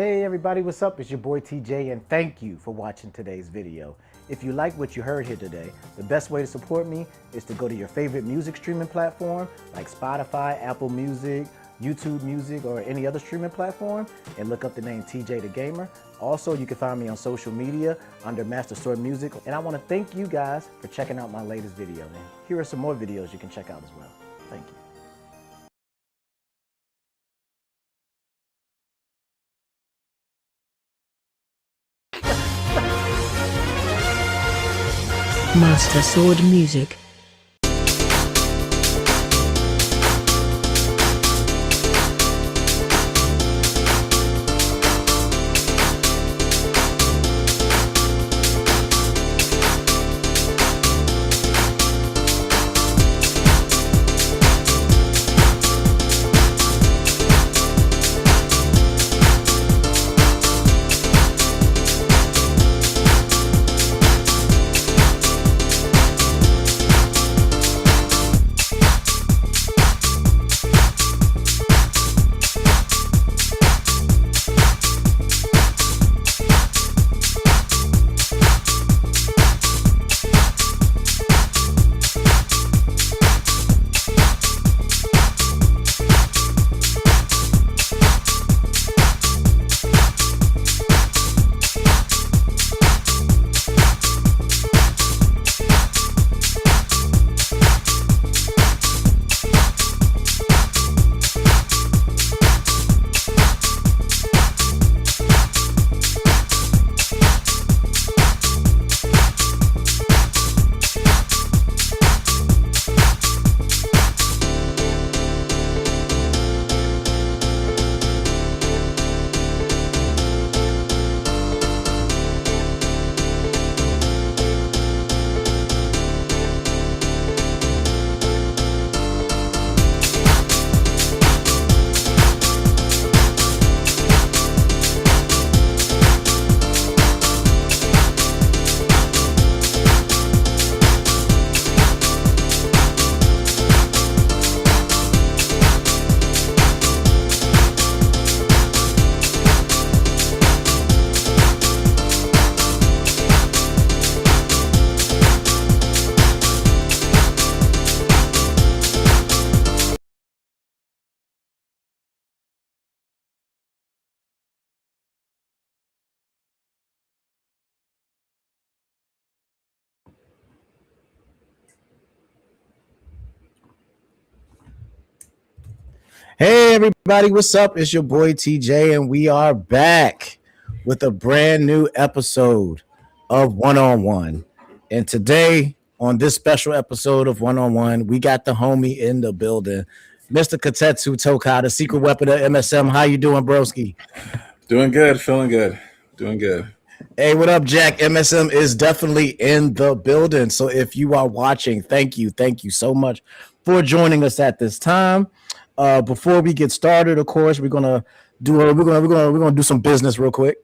Hey everybody, what's up? It's your boy TJ and thank you for watching today's video. If you like what you heard here today, the best way to support me is to go to your favorite music streaming platform like Spotify, Apple Music, YouTube Music, or any other streaming platform and look up the name TJ the Gamer. Also, you can find me on social media under Master Sword Music. And I want to thank you guys for checking out my latest video. And here are some more videos you can check out as well. Thank you. Master Sword Music. Hey everybody, what's up? It's your boy TJ and we are back with a brand new episode of One on One. And today, on this special episode of One on One, we got the homie in the building, Mr. KotetsuTokai, the secret weapon of MSM. How you doing, broski? Doing good, feeling good, doing good. Hey, what up, Jack? MSM is definitely in the building. So if you are watching, thank you so much for joining us at this time. Before we get started, of course, we're gonna do some business real quick.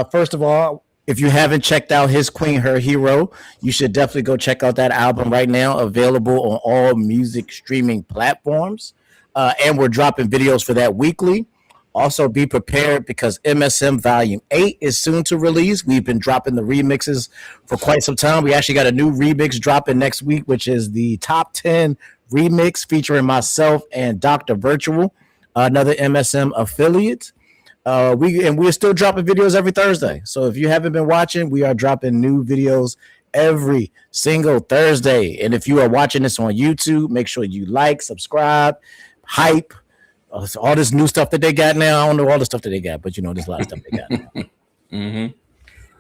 First of all, if you haven't checked out his Queen, Her Hero, you should definitely go check out that album right now. Available on all music streaming platforms, and we're dropping videos for that weekly. Also, be prepared because MSM Volume 8 is soon to release. We've been dropping the remixes for quite some time. We actually got a new remix dropping next week, which is the Top 10 remix featuring myself and Dr. Virtual, another MSM affiliate. We're still dropping videos every Thursday. So if you haven't been watching, we are dropping new videos every single Thursday. And if you are watching this on YouTube, make sure you like, subscribe, hype. All this new stuff that they got now. I don't know all the stuff that they got, but you know, there's a lot of stuff they got now. Mm-hmm.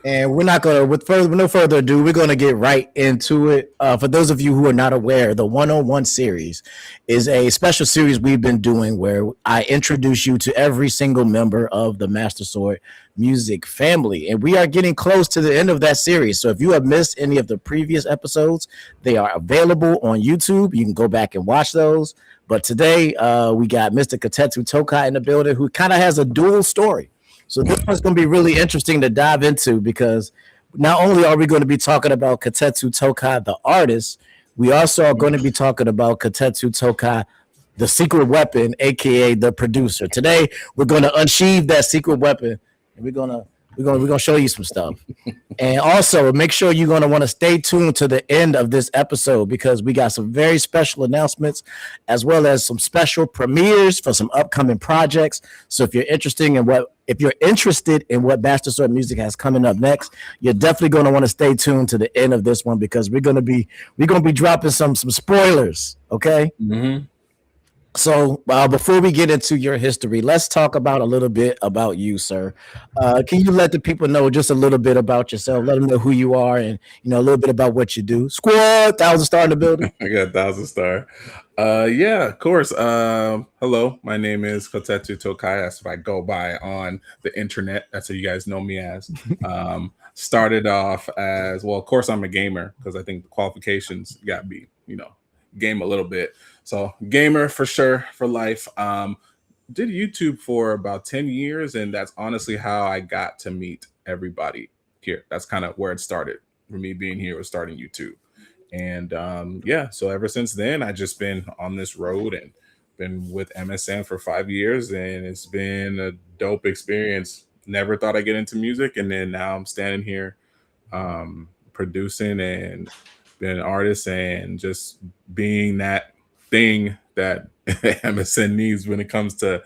And we're not going to, with no further ado, we're going to get right into it. For those of you who are not aware, the One-on-One series is a special series we've been doing where I introduce you to every single member of the Master Sword Music family. And we are getting close to the end of that series. So if you have missed any of the previous episodes, they are available on YouTube. You can go back and watch those. But today we got Mr. KotetsuTokai in the building who kind of has a dual story. So this one's going to be really interesting to dive into because not only are we going to be talking about KotetsuTokai, the artist, we also are going to be talking about KotetsuTokai, the secret weapon, aka the producer. Today we're gonna unsheath that secret weapon, and we're gonna show you some stuff. And also make sure you're going to want to stay tuned to the end of this episode because we got some very special announcements as well as some special premieres for some upcoming projects. So if you're interested in what Master Sword Music has coming up next, you're definitely going to want to stay tuned to the end of this one because we're going to be dropping some spoilers, okay? Mm-hmm. So before we get into your history, let's talk about a little bit about you, sir. Can you let the people know just a little bit about yourself? Let them know who you are and a little bit about what you do. Squad, 1,000 star in the building. I got 1,000 star. Yeah, of course. Hello, my name is KotetsuTokai. That's what I go by on the internet. That's what you guys know me as. Started off as well. Of course, I'm a gamer because I think the qualifications got me, game a little bit. So gamer for sure for life. Did YouTube for about 10 years, and that's honestly how I got to meet everybody here. That's kind of where it started for me being here was starting YouTube. And yeah, so ever since then, I just been on this road and been with MSN for 5 years, and it's been a dope experience. Never thought I'd get into music, and then now I'm standing here producing and being an artist and just being that thing that MSN needs when it comes to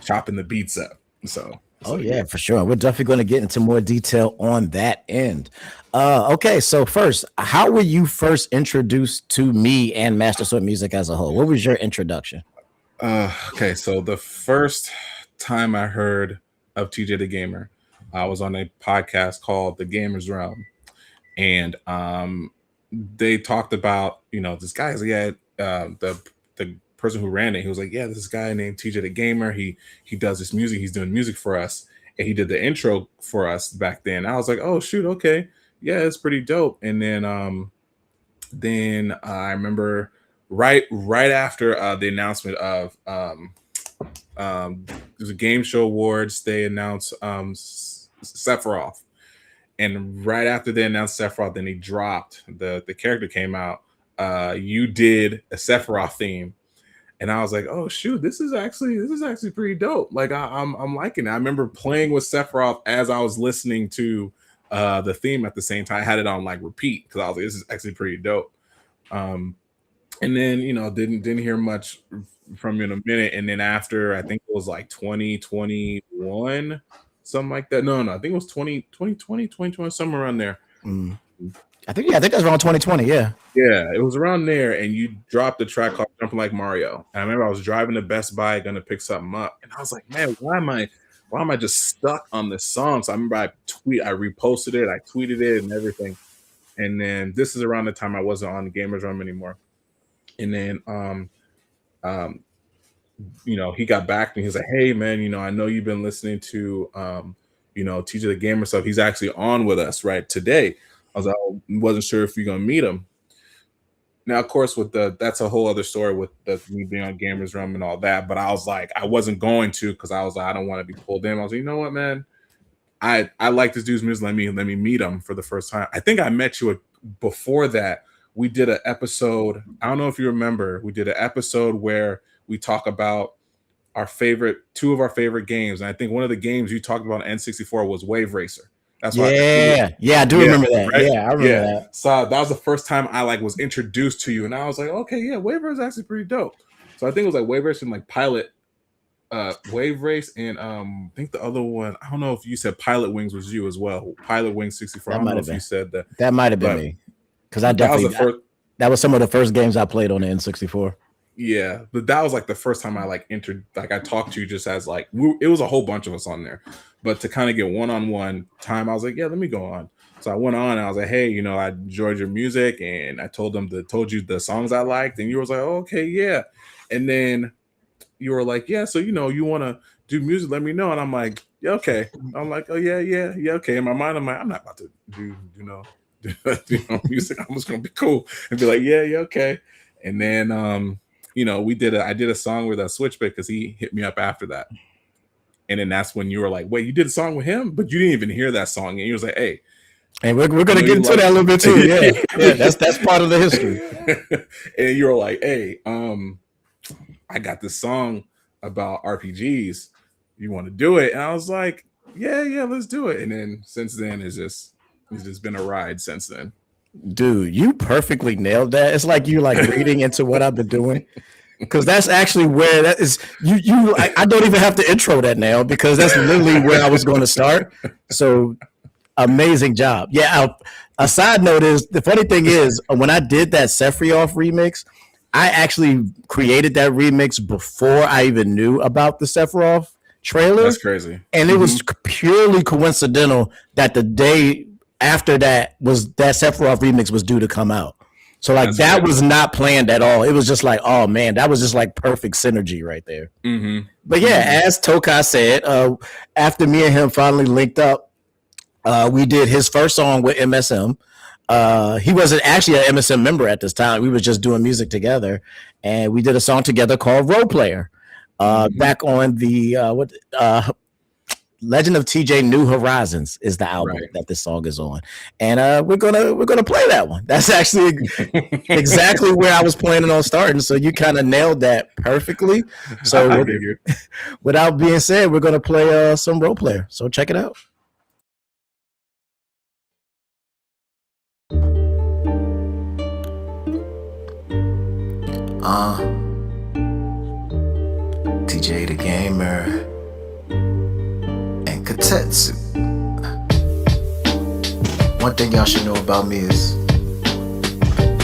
chopping the beats up. So Yeah, for sure. We're definitely going to get into more detail on that end. Okay, so first, how were you first introduced to me and Master Sword Music as a whole? What was your introduction? Okay, so the first time I heard of TJ the Gamer, I was on a podcast called The Gamers Realm, and they talked about this guy. The person who ran it, he was like, yeah, this guy named TJ the Gamer. He does this music. He's doing music for us, and he did the intro for us back then. I was like, oh shoot, okay, yeah, it's pretty dope. And then I remember right after the announcement of there's a game show awards. They announced Sephiroth, and right after they announced Sephiroth, then he dropped the character came out. You did a Sephiroth theme, and I was like, oh shoot, this is actually pretty dope. Like I'm liking it. I remember playing with Sephiroth as I was listening to the theme at the same time. I had it on like repeat because I was like, this is actually pretty dope. And then didn't hear much from you in a minute, and then after I think it was like 2021, something like that. No, I think it was 2020, somewhere around there. I think that's around 2020. Yeah, it was around there, and you dropped the track called "Jumping Like Mario." And I remember I was driving to Best Buy, gonna pick something up, and I was like, "Man, why am I just stuck on this song?" So I remember I reposted it, I tweeted it, and everything. And then this is around the time I wasn't on the Gamers Room anymore. And then he got back to me. He's like, hey man, I know you've been listening to TJ the Gamer stuff. He's actually on with us right today. I was like, I wasn't sure if you're gonna meet him. Now, of course, that's a whole other story with me being on Gamers Room and all that. But I was like, I wasn't going to because I was like, I don't want to be pulled in. I was like, you know what, man? I like this dude's music. Let me meet him for the first time. I think I met you before that. We did an episode. I don't know if you remember. We did an episode where we talk about two of our favorite games, and I think one of the games you talked about on N64 was Wave Racer. That's why. I do remember that. Right? Yeah, I remember that. So that was the first time I was introduced to you, and I was like, okay, yeah, Wave Race is actually pretty dope. So I think it was like Wave Race and like Pilot, Wave Race, and I think the other one. I don't know if you said Pilot Wings was you as well. Pilot Wings 64. I don't know if you said that. That might have been me because I definitely that was some of the first games I played on the N64. Yeah, but that was like the first time I entered, I talked to you just as it was a whole bunch of us on there, but to kind of get one-on-one time, I was like, yeah, let me go on. So I went on and I was like, hey, I enjoyed your music, and I told you the songs I liked, and you was like, oh, okay, yeah. And then you were like, yeah, so you want to do music, let me know. And I'm like, yeah, okay. I'm like, oh yeah, okay. In my mind, I'm like, I'm not about to do music. I'm just gonna be cool and be like, yeah, okay. And then I did a song with a Switchback because he hit me up after that. And then that's when you were like, wait, you did a song with him? But you didn't even hear that song. And you was like, hey. And we're going to get into that a little bit too. Yeah, that's part of the history. And you were like, hey, I got this song about RPGs. You want to do it? And I was like, yeah, let's do it. And then since then, it's just been a ride since then. Dude, you perfectly nailed that. It's like you like reading into what I've been doing. Because that's actually where that is. I don't even have to intro that now because that's literally where I was going to start. So amazing job. Yeah. A side note is the funny thing is when I did that Sephiroth remix, I actually created that remix before I even knew about the Sephiroth trailer. That's crazy. And it was purely coincidental that the day after that Sephiroth remix was due to come out. So like that was not planned at all. It was just like, oh man, that was just like perfect synergy right there. But yeah, as Tokai said, after me and him finally linked up, we did his first song with MSM. He wasn't actually an MSM member at this time. We were just doing music together, and we did a song together called Role Player. Back on the Legend of TJ New Horizons is the album that this song is on, and we're gonna play that one. That's actually exactly where I was planning on starting. So you kind of nailed that perfectly. So without being said, we're gonna play some Role Player. So check it out. TJ the Gamer. Kotetsu. One thing y'all should know about me is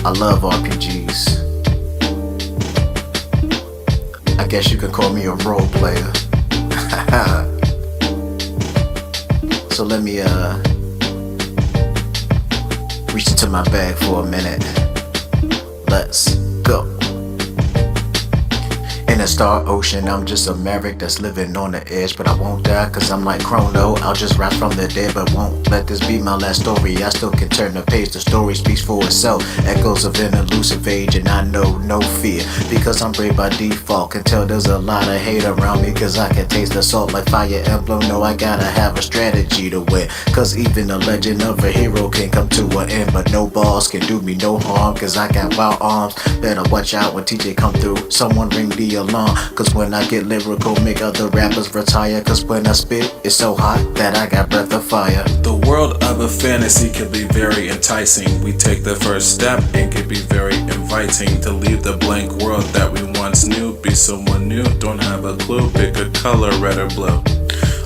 I love RPGs. I guess you could call me a role player. So let me reach into my bag for a minute. Let's go. In a star ocean, I'm just a maverick that's living on the edge. But I won't die cause I'm like Chrono. I'll just rise from the dead, but won't let this be my last story. I still can turn the page, the story speaks for itself. Echoes of an elusive age, and I know no fear because I'm brave by default. Can tell there's a lot of hate around me cause I can taste the salt like Fire Emblem. No, I gotta have a strategy to win, cause even a legend of a hero can come to an end. But no boss can do me no harm cause I got wild arms. Better watch out when TJ come through. Someone ring the alarm, cause when I get lyrical make other rappers retire. Cause when I spit it's so hot that I got breath of fire. The world of a fantasy can be very enticing. We take the first step and can be very inviting to leave the blank world that we once knew. Be someone new, don't have a clue, pick a color, red or blue.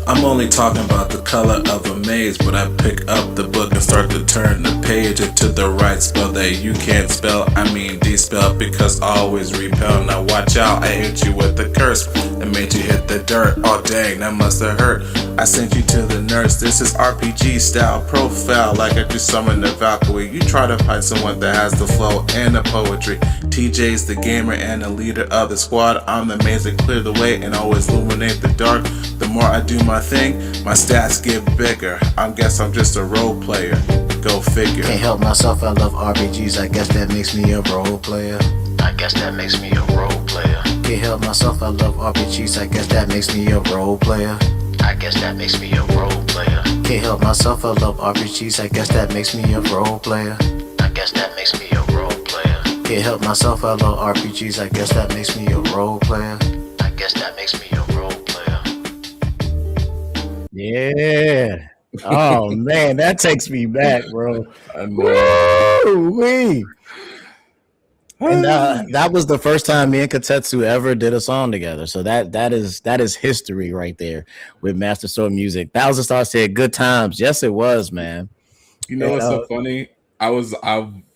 I'm only talking about the color of a maze, but I pick up the book and start to turn the page into the right spell that you can't spell. I mean de-spell because I always repel. Now watch out, I hit you with the curse and made you hit the dirt. Oh dang, that must have hurt. I sent you to the nurse. This is RPG style profile, like I just summoned the Valkyrie. You try to find someone that has the flow and the poetry. TJ's the gamer and the leader of the squad. I'm the maze that clear the way and always illuminate the dark. The more I do my thing, my stats get bigger. I guess I'm just a role player. Go figure. Can't help myself, I love RPGs. I guess that makes me a role player. I guess that makes me a role player. Can't help myself, I love RPGs. I guess that makes me a role player. I guess that makes me a role player. Can't help myself, I love RPGs. I guess that makes me a role player. I guess that makes me a role player. Can't help myself, I love RPGs. I guess that makes me a role player. I guess that makes me a role player. Yeah. Oh man, that takes me back, bro. I know. Woo-wee. And that was the first time me and Kotetsu ever did a song together. So that is history right there with Master Sword Music. Thousand Stars said good times. Yes, it was, man. You know what's so funny?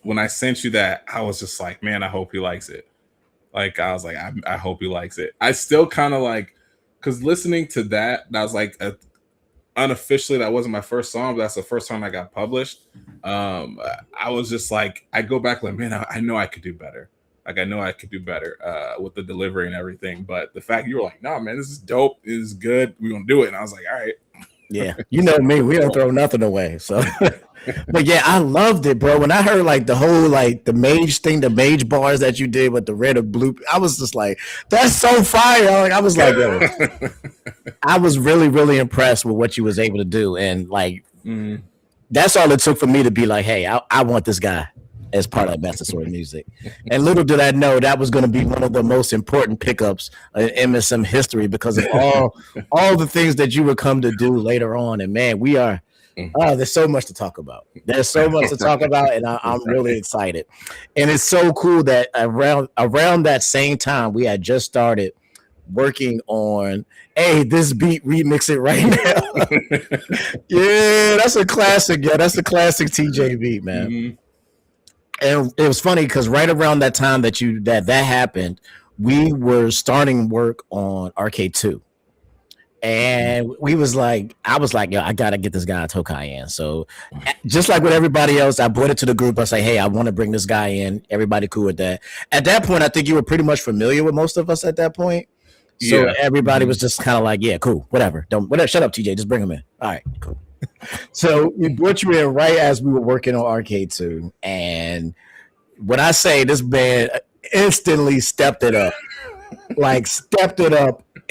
When I sent you that, I was just like, man, I hope he likes it. Like I was like, I hope he likes it. I still kind of like, because listening to that was like unofficially that wasn't my first song, but that's the first time I got published. I was just like, I go back like, man, I know I could do better. Like I know I could do better with the delivery and everything. But the fact you were like, no, man, this is dope. This is good. We're gonna do it. And I was like, all right. Yeah, you know me, we don't throw nothing away. So but yeah, I loved it, bro. When I heard like the whole like the mage thing, the mage bars that you did with the red or blue, I was just like, that's so fire. Like I was like, yo, I was really, really impressed with what you was able to do. And like that's all it took for me to be like, hey, I want this guy. as part of Master Sword Music. And little did I know that was going to be one of the most important pickups in MSM history because of all the things that you would come to do later on. And man, we are there's so much to talk about. There's so much to talk about, and I'm really excited. And it's so cool that around that same time we had just started working on this beat, remix it right now. Yeah, that's a classic. Yeah, that's a classic TJ beat, man. Mm-hmm. And it was funny because right around that time that happened, we were starting work on Arcade 2. And I was like, yo, I gotta get this guy Tokai in. So just like with everybody else, I brought it to the group. I say, hey, I want to bring this guy in. Everybody cool with that. At that point, I think you were pretty much familiar with most of us at that point. So everybody was just kind of like, yeah, cool, whatever. Shut up, TJ. Just bring him in. All right, cool. So we brought you in right as we were working on Arcade 2. And when I say this band instantly stepped it up,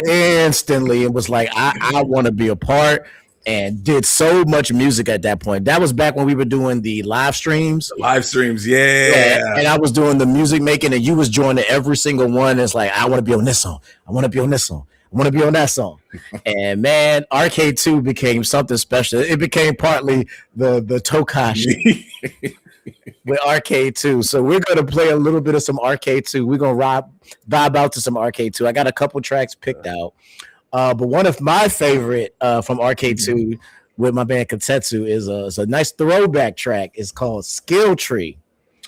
instantly, and was like, I want to be a part, and did so much music at that point. That was back when we were doing the live streams. Yeah. And I was doing the music making, and you was joining every single one. It's like, I want to be on this song. I want to be on this song. I want to be on that song. And man, Arcade 2 became something special. It became partly the Tokai with Arcade 2. So we're going to play a little bit of some Arcade 2. We're going to vibe out to some Arcade 2. I got a couple tracks picked out. But one of my favorite from Arcade 2 with my band Kotetsu is a nice throwback track. It's called Skill Tree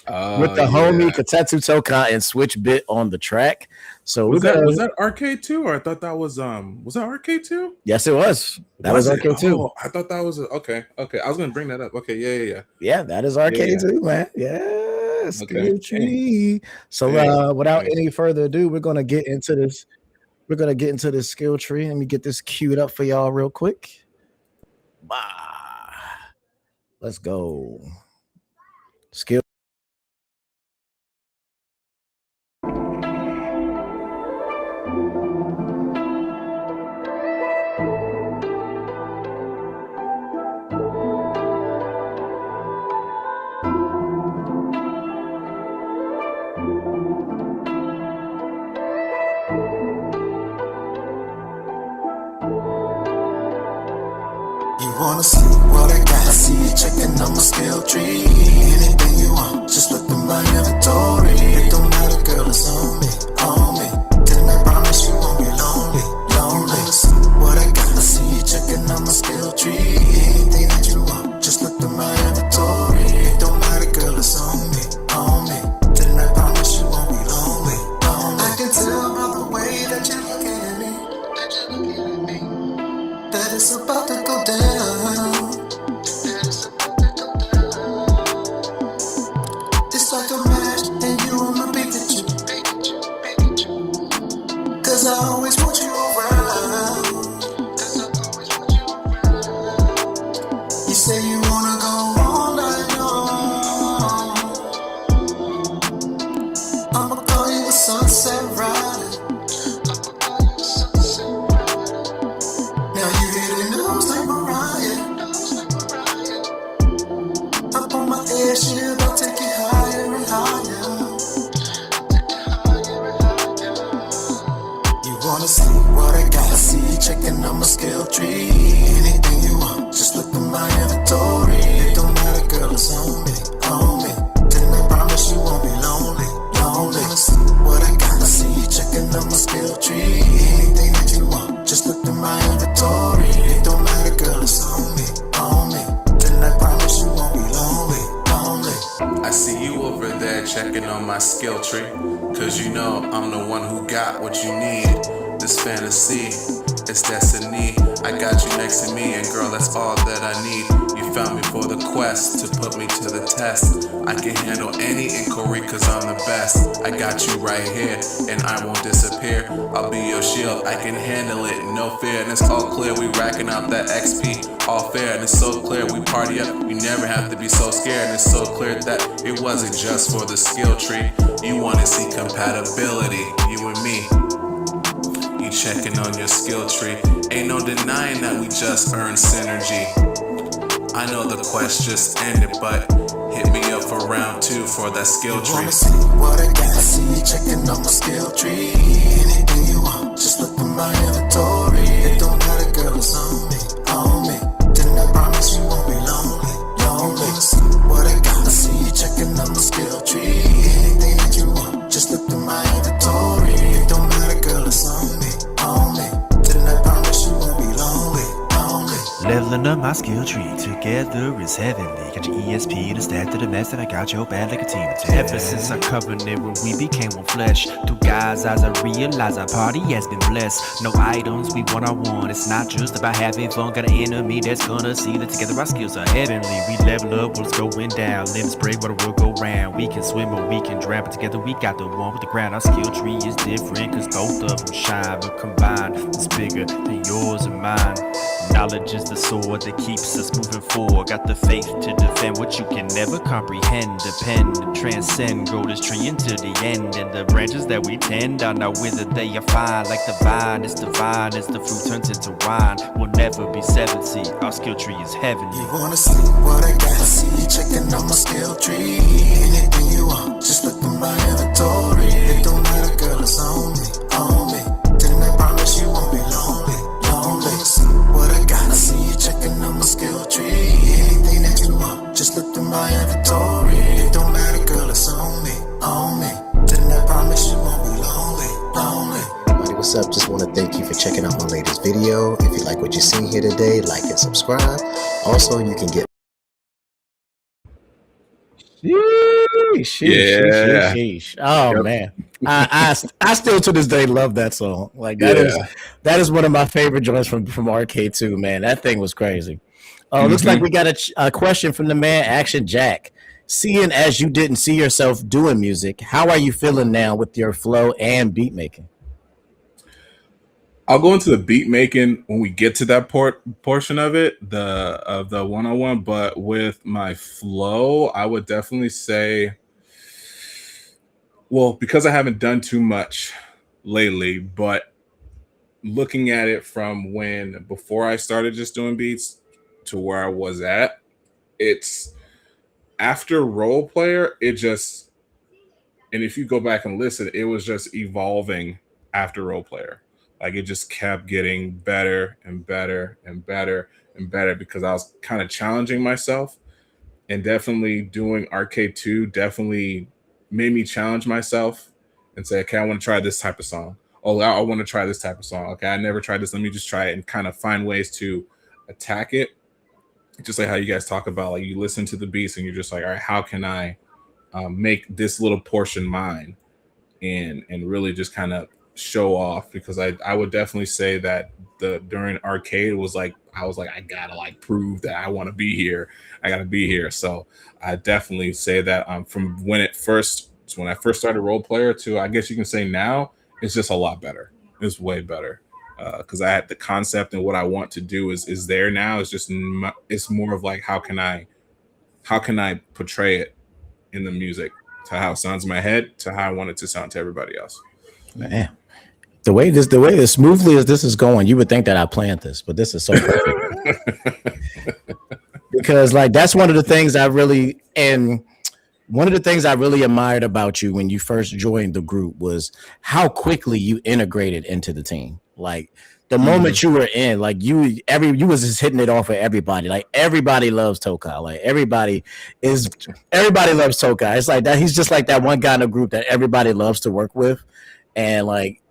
with the homie KotetsuTokai and Switch Bit on the track. So was that Arcade 2, or I thought that was that Arcade 2? Yes, it was. That was Arcade 2. Oh, I thought that was okay. I was gonna bring that up. Okay, yeah. Yeah, that is Arcade 2, man. Yeah, Skill Tree. So without any further ado, we're gonna get into this. We're gonna get into this Skill Tree. Let me get this queued up for y'all real quick. Let's go. Skill. Wanna see what I got? I see you checking on my skill tree. Anything you want, just look at my inventory. It don't matter, girl, it's on me, on me. Then I promise you won't be lonely, lonely. Wanna see what I got? I see you checking on my skill tree. Anything that you want, just look at my inventory. It don't matter, girl, it's on me, on me. Then I promise you won't be lonely, lonely. I can tell by the way that you're looking at me, that it's about to go down. It's like a match and you on the Pikachu, cause I always want you around. You say you wanna go all night long. I'ma call you a sunset rider. Now you hit it nose like Mariah. Up on my airship, I'll take you higher and higher. You wanna see what I got? I see you checking on my skill tree. Anything you want, just look at my inventory. It don't matter, girl, it's on me, on me. Then I promise you won't be lonely, lonely. Wanna see what I got? I see you checking on my skill tree. Anything that you want, just look at my inventory. It don't matter, girl, it's on me, on me. Then I promise you won't be lonely, lonely. I see you over there checking on my skill tree, cause you know I'm the one who got what you need. This fantasy, it's destiny. I got you next to me, and girl, that's all that I need. You found me for the quest to put me to the test. I can handle any inquiry cause I'm the best. I got you right here, and I won't disappear. I'll be your shield, I can handle it, no fear. And it's all clear, we racking up that XP, all fair. And it's so clear, we party up, you never have to be so scared. And it's so clear that it wasn't just for the skill tree. You wanna see compatibility, you and me. You checking on your skill tree. Ain't no denying that we just earned synergy. I know the quest just ended, but Hit me up for round 2 for that skill You tree. wanna see what I got? I see you checking on my skill tree. Anything you want, just look at my inventory. It don't matter, girl, it's on me, on me. Then I promise you won't be lonely, lonely. You wanna see what I got? I see you checking on my skill tree. Anything that you want, just look at my inventory. It don't matter, girl, it's on me, on me. Then I promise you won't be lonely, lonely. Leveling up my skill tree, together is heavenly. Got your ESP to stack to the mess, and I got your bad like a team. Ever since our covenant when we became one flesh, through God's eyes I realize our party has been blessed. No items, we want our one. It's not just about having fun. Got an enemy that's gonna see that together our skills are heavenly. We level up what's going down. Let us pray what will go round. We can swim or we can drown, but together we got the one with the ground. Our skill tree is different, cause both of them shine, but combined it's bigger than yours and mine. Knowledge is the sword that keeps us moving forward. Got the faith to defend what you can never comprehend. Depend and transcend, grow this tree into the end. And the branches that we tend are not withered, they are fine. Like the vine, it's divine as the fruit turns into wine. We'll never be 70, our skill tree is heavenly. You wanna see what I got? I see you checking on my skill tree. Anything you want, just look at my inventory. It don't matter, girl, it's on me, on me. Then I promise you won't be lonely, lonely. You wanna see what I got? I see you checking on my skill tree. Anything that you want, just look at my inventory. It don't matter, girl, it's on me, on me. Then I promise you won't be lonely, lonely. Everybody, what's up? Just want to thank you for checking out my latest video. If you like what you've seen here today, like and subscribe. Also, you can get Sheesh. Oh man, I still to this day love that song. Like that is one of my favorite joints from Arcade 2. Man, that thing was crazy. Looks like we got a question from the man Action Jack. Seeing as you didn't see yourself doing music, how are you feeling now with your flow and beat making? I'll go into the beat making when we get to that portion of it, the one-on-one. But with my flow, I would definitely say, well, because I haven't done too much lately, but looking at it from when before I started just doing beats to where I was at, it's after Role Player, it just, and if you go back and listen, it was just evolving after Role Player. Like it just kept getting better and better and better and better because I was kind of challenging myself, and definitely doing Arcade 2 definitely made me challenge myself and say, okay, I want to try this type of song. Oh, I want to try this type of song. Okay, I never tried this. Let me just try it and kind of find ways to attack it. Just like how you guys talk about, like you listen to the beats and you're just like, all right, how can I make this little portion mine and really just kind of show off? Because I would definitely say that during Arcade I was like I gotta like prove that I want to be here. I gotta be here. So I definitely say that from when I first started Role Player to I guess you can say now, it's just a lot better. It's way better because I had the concept and what I want to do is there now. It's just it's more of like how can I portray it in the music to how it sounds in my head to how I want it to sound to everybody else. Man, the way as smoothly as this is going, you would think that I planned this, but this is so perfect. Because like that's one of the things I really admired about you when you first joined the group was how quickly you integrated into the team. Like the moment you were in, like you was just hitting it off with everybody. Like everybody loves Tokai. Like everybody loves Tokai. It's like that. He's just like that one guy in the group that everybody loves to work with. And like,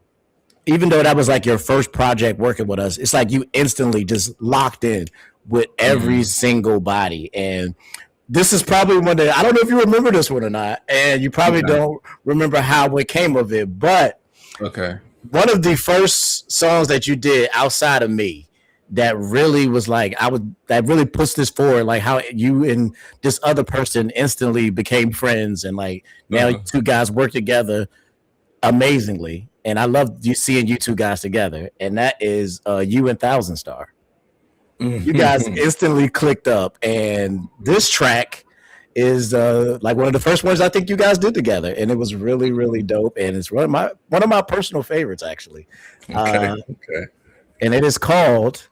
even though that was like your first project working with us, it's like you instantly just locked in with every single body. And this is probably one that I don't know if you remember this one or not, and you probably don't remember how it came of it, but one of the first songs that you did outside of me that really was like that really puts this forward, like how you and this other person instantly became friends, and like now you two guys work together amazingly, and I love seeing you two guys together, and that is you and Thousand Star. You guys instantly clicked up, and this track is like one of the first ones I think you guys did together, and it was really, really dope, and it's one of my personal favorites actually. And it is called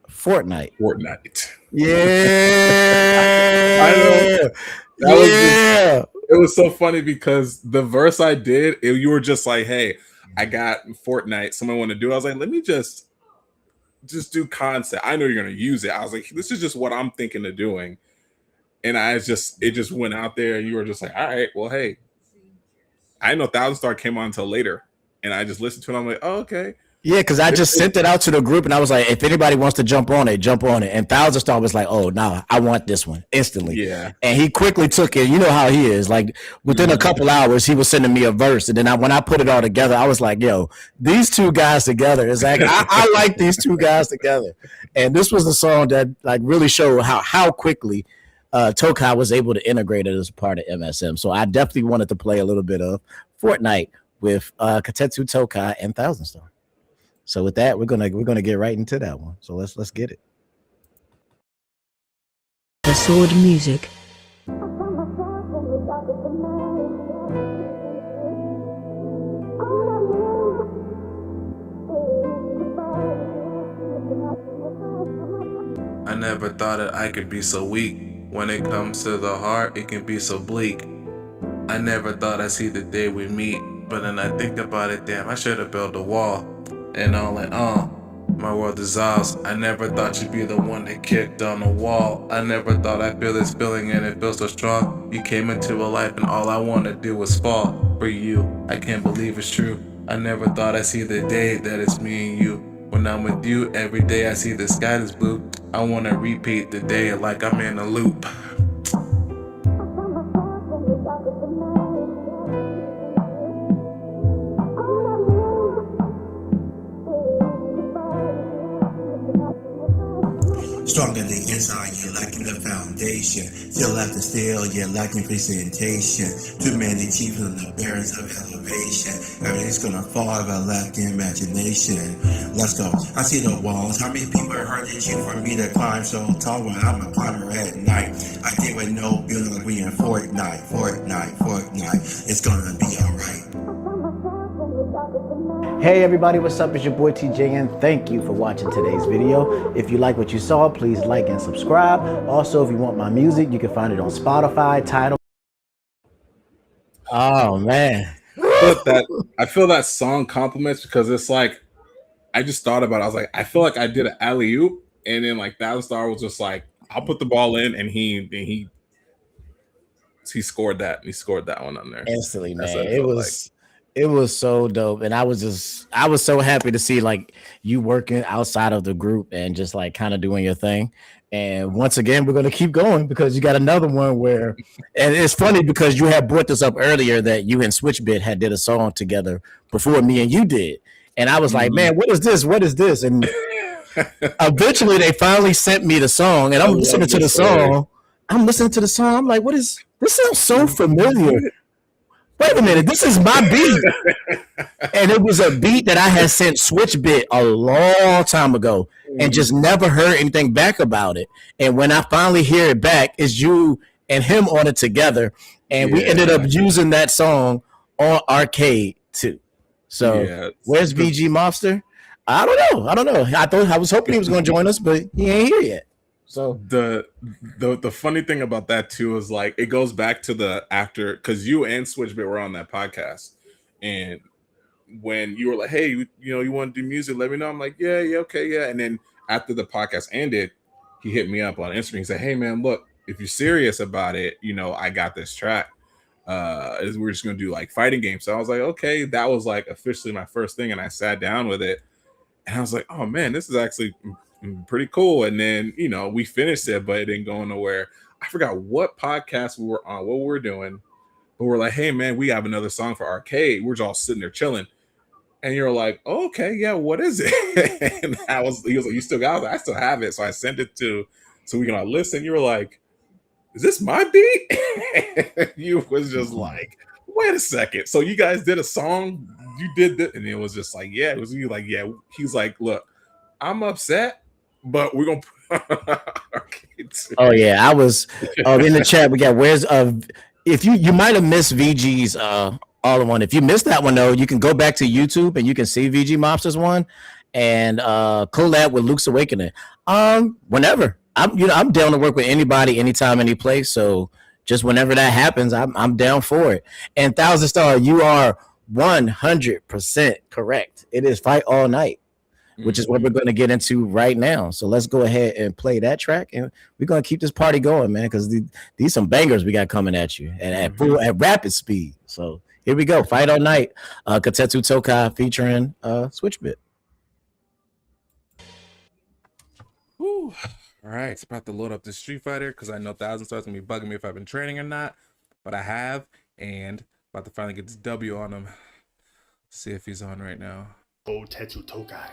Fortnite. Fortnite. Yeah. That was just Yeah. it was so funny because the verse I did, you were just like, "Hey, I got Fortnite. Someone want to do it." I was like, "Let me just do concept. I know you're gonna use it." I was like, "This is just what I'm thinking of doing," and it just went out there, and you were just like, "All right, well, hey, I didn't know Thousand Star came on until later," and I just listened to it. I'm like, "Oh, okay." Yeah, because I just sent it out to the group and I was like, if anybody wants to jump on it, jump on it. And Thousand Star was like, oh, nah, I want this one instantly. Yeah. And he quickly took it. You know how he is. Like within a couple hours, he was sending me a verse. And then when I put it all together, I was like, yo, these two guys together is like, I like these two guys together. And this was the song that like really showed how quickly Tokai was able to integrate it as part of MSM. So I definitely wanted to play a little bit of Fortnite with KotetsuTokai and Thousand Star. So with that, we're gonna get right into that one. So let's get it. The Sword Music. I never thought that I could be so weak. When it comes to the heart, it can be so bleak. I never thought I'd see the day we meet. But then I think about it, damn, I should have built a wall. And all in all, my world dissolves. I never thought you'd be the one that kicked on the wall. I never thought I'd feel this feeling and it feels so strong. You came into a life and all I wanna do was fall for you. I can't believe it's true. I never thought I'd see the day that it's me and you. When I'm with you, every day I see the sky is blue. I wanna repeat the day like I'm in a loop. Strong in the inside, you're lacking the foundation. Still after still, you're lacking presentation. Too many chiefs on the barons of elevation. Everything's gonna fall if I lack the imagination. Let's go. I see the walls. How many people heard it you for me to climb so tall when I'm a climber at night? I get with no building like we in Fortnite. It's gonna be alright. Hey everybody, what's up? It's your boy TJ and thank you for watching today's video. If you like what you saw, please like and subscribe. Also, if you want my music, you can find it on Spotify, Tidal. Oh man. I feel that song compliments because it's like I just thought about it. I was like, I feel like I did an alley-oop, and then like Thousand Star was just like, I'll put the ball in, and he scored that. He scored that one on there Instantly, man. It was so dope. And I was so happy to see like you working outside of the group and just like kind of doing your thing. And once again, we're going to keep going because you got another one where, and it's funny because you had brought this up earlier that you and Switchbit had did a song together before me and you did. And I was like, man, what is this? What is this? And eventually they finally sent me the song and I'm listening to the song. I'm listening to the song. I'm like, what is this? Sounds so familiar. Wait a minute, this is my beat. And it was a beat that I had sent Switchbit a long time ago and just never heard anything back about it. And when I finally hear it back, it's you and him on it together. And we ended up using that song on Arcade too. So where's VG Mobster? I don't know. I was hoping he was going to join us, but he ain't here yet. So the funny thing about that too is like it goes back to the after because you and Switchbit were on that podcast, and when you were like, hey, you want to do music, let me know. I'm like, yeah, okay, yeah. And then after the podcast ended, he hit me up on Instagram. He said, hey man, look, if you're serious about it, I got this track. We're just gonna do like fighting games. So I was like, okay, that was like officially my first thing, and I sat down with it, and I was like, oh man, this is actually pretty cool. And then we finished it, but it didn't go nowhere. I forgot what podcast we were on, what we were doing, but we're like, hey man, we have another song for Arcade. We're just all sitting there chilling, and you're like, oh, okay, yeah, what is it? And he was like, you still got it? I still have it. So I sent it so we can all listen. You were like, is this my beat? You was just like, wait a second. So you guys did a song, you did that, and it was just like, yeah, it was you like, yeah. He's like, look, I'm upset, but we're gonna oh yeah, I was in the chat. We got where's if you might have missed VG's all in one. If you missed that one though, you can go back to YouTube and you can see VG Mobster's one and collab with Luke's Awakening. Whenever I'm down to work with anybody, anytime, any place. So just whenever that happens, I'm down for it. And Thousand Star, you are 100% correct. It is Fight All Night, which is what we're going to get into right now. So let's go ahead and play that track, and we're going to keep this party going, man, because these some bangers we got coming at you at rapid speed. So here we go. Fight All Night, KotetsuTokai featuring Switchbit. Whew. All right, it's about to load up the Street Fighter because I know Thousand Star's gonna be bugging me if I've been training or not, but I have, and about to finally get this W on him. See if he's on right now. KotetsuTokai,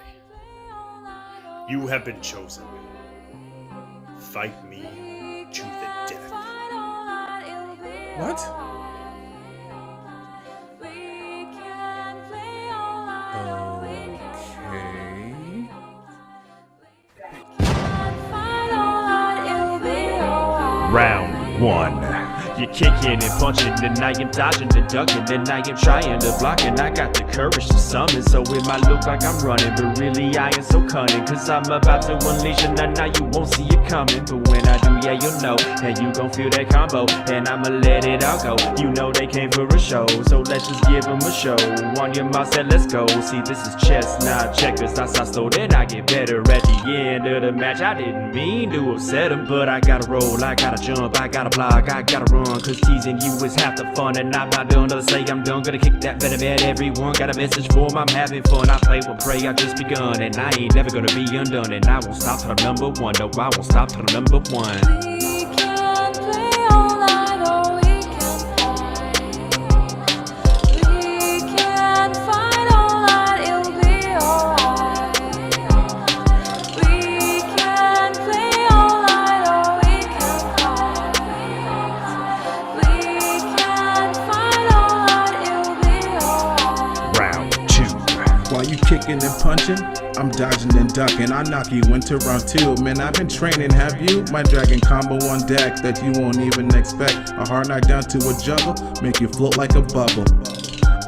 you have been chosen. Fight me to the death. What? Round 1. You're kicking and punching, and I am dodging and ducking, and I am trying to block, and I got the courage to summon. So it might look like I'm running, but really I am so cunning, cause I'm about to unleash, and now you won't see it coming. But when I do, yeah, you'll know, and you gon' feel that combo, and I'ma let it all go. You know they came for a show, so let's just give them a show. On your mark, said let's go. See, this is chess, not checkers. I saw slow, then I get better at the end of the match. I didn't mean to upset him, but I gotta roll, I gotta jump, I gotta block, I gotta run, cause teasing you is half the fun, and I'm not done to say I'm done. Gonna kick that better at everyone. Got a message for 'em, I'm having fun. I play with pray, I just begun, and I ain't never gonna be undone. And I won't stop till I'm number one. No, I won't stop till I'm number one. We can play all night, or we can fight. We can fight all night, it'll be alright. We can play all night, or we can fight. We can fight all night, it'll be alright. Round 2. While you kicking and punching, I'm dodging and ducking. I knock you into round 2. Man, I've been training, have you? My dragon combo on deck that you won't even expect. A hard knock down to a juggle, make you float like a bubble.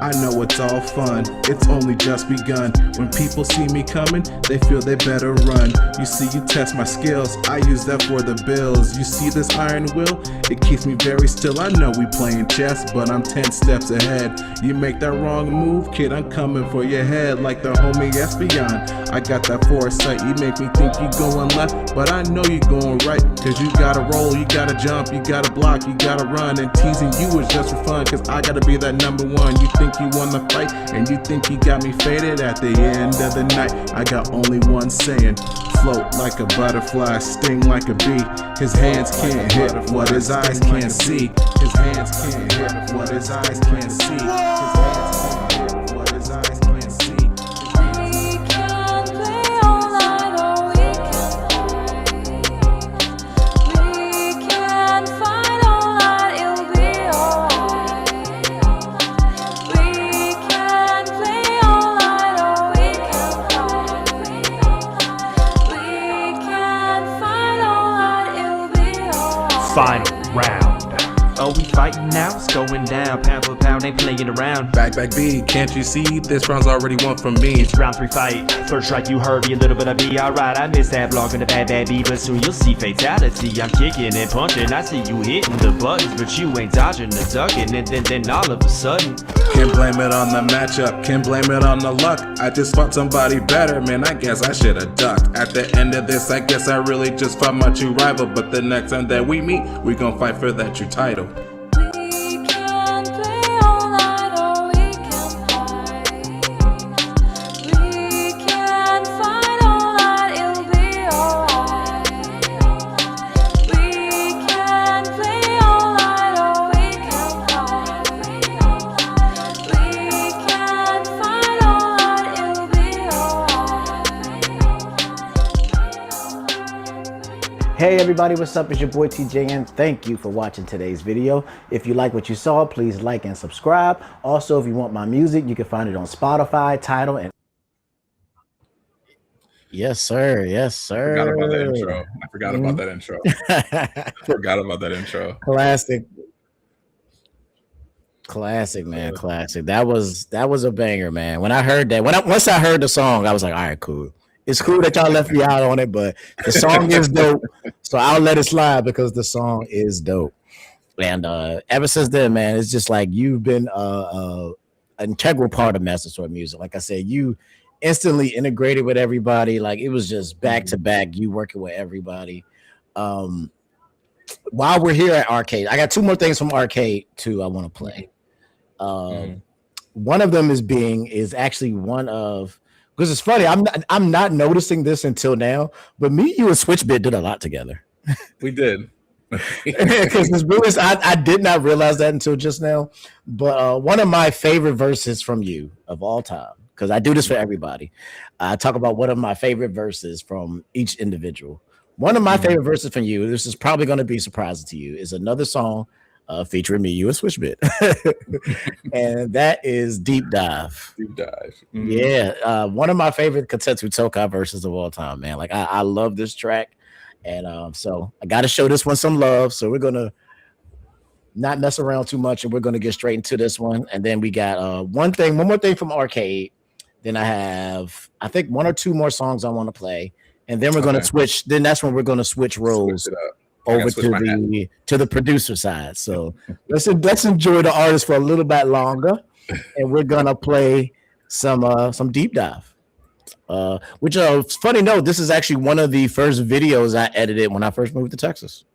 I know it's all fun, it's only just begun. When people see me coming, they feel they better run. You see, you test my skills, I use that for the bills. You see this iron will? It keeps me very still. I know we playing chess, but I'm 10 steps ahead. You make that wrong move, kid, I'm coming for your head like the homie Espeon. I got that foresight, you make me think you going left, but I know you going right. Cause you gotta roll, you gotta jump, you gotta block, you gotta run. And teasing you is just for fun, cause I gotta be that number one. You think you won the fight, and you think you got me faded. At the end of the night, I got only one saying: float like a butterfly, sting like a bee. His hands can't hit what his eyes can't see. His hands can't hit what his eyes can't see. His hands can't hit what his eyes can't see. We can play all night, or we can fight. We can fight all night, it'll be alright. We can play all night, or we can fight. We can fight all night, it'll be alright. Final round. Oh, we fighting now? It's going down. Pound for pound, ain't playing around. Back B, can't you see? This round's already won from me. It's round 3 fight. First strike, you heard me, a little bit of be alright. I missed that block in the bad B, but soon you'll see fatality. I'm kicking and punching. I see you hitting the buttons, but you ain't dodging the ducking. And then all of a sudden, Can't blame it on the matchup, can't blame it on the luck. I just fought somebody better, man, I guess I should've ducked. At the end of this, I guess I really just fought my true rival. But the next time that we meet, we gon' fight for that true title. We can play all night, or we can fight. We can fight all night, it'll be alright. We can play all night, or we can fight. We can fight all night, it'll be alright. Hey everybody, what's up? It's your boy TJ, and thank you for watching today's video. If you like what you saw, please like and subscribe. Also, if you want my music, you can find it on Spotify, Tidal, and yes sir, yes sir. Forgot about that intro. I forgot about that intro. Forgot about that intro. Classic, man, classic. That was a banger, man. When I heard that, once I heard the song, I was like, all right, cool. It's cool that y'all left me out on it, but the song is dope. So I'll let it slide because the song is dope. And ever since then, man, it's just like you've been an integral part of Master Sword music. Like I said, you instantly integrated with everybody. Like it was just back to back, you working with everybody. Um, while we're here at Arcade, I got two more things from Arcade too I want to play. One of them is actually one of, because it's funny, I'm not noticing this until now, but me, you and Switchbit did a lot together. We did. Because I did not realize that until just now. But one of my favorite verses from you of all time, because I do this for everybody. I talk about one of my favorite verses from each individual. One of my favorite verses from you, this is probably going to be surprising to you, is another song featuring me, you, and Switchbit. And that is Deep Dive. Deep Dive. Yeah. One of my favorite KotetsuTokai verses of all time, man. Like I love this track. And so I got to show this one some love. So we're going to not mess around too much, and we're going to get straight into this one. And then we got one more thing from Arcade. Then I have, I think, one or two more songs I want to play. And then we're going to switch. Then that's when we're going to switch roles over to the producer side. So let's enjoy the artist for a little bit longer. And we're going to play some Deep Dive. Which funny note, this is actually one of the first videos I edited when I first moved to Texas.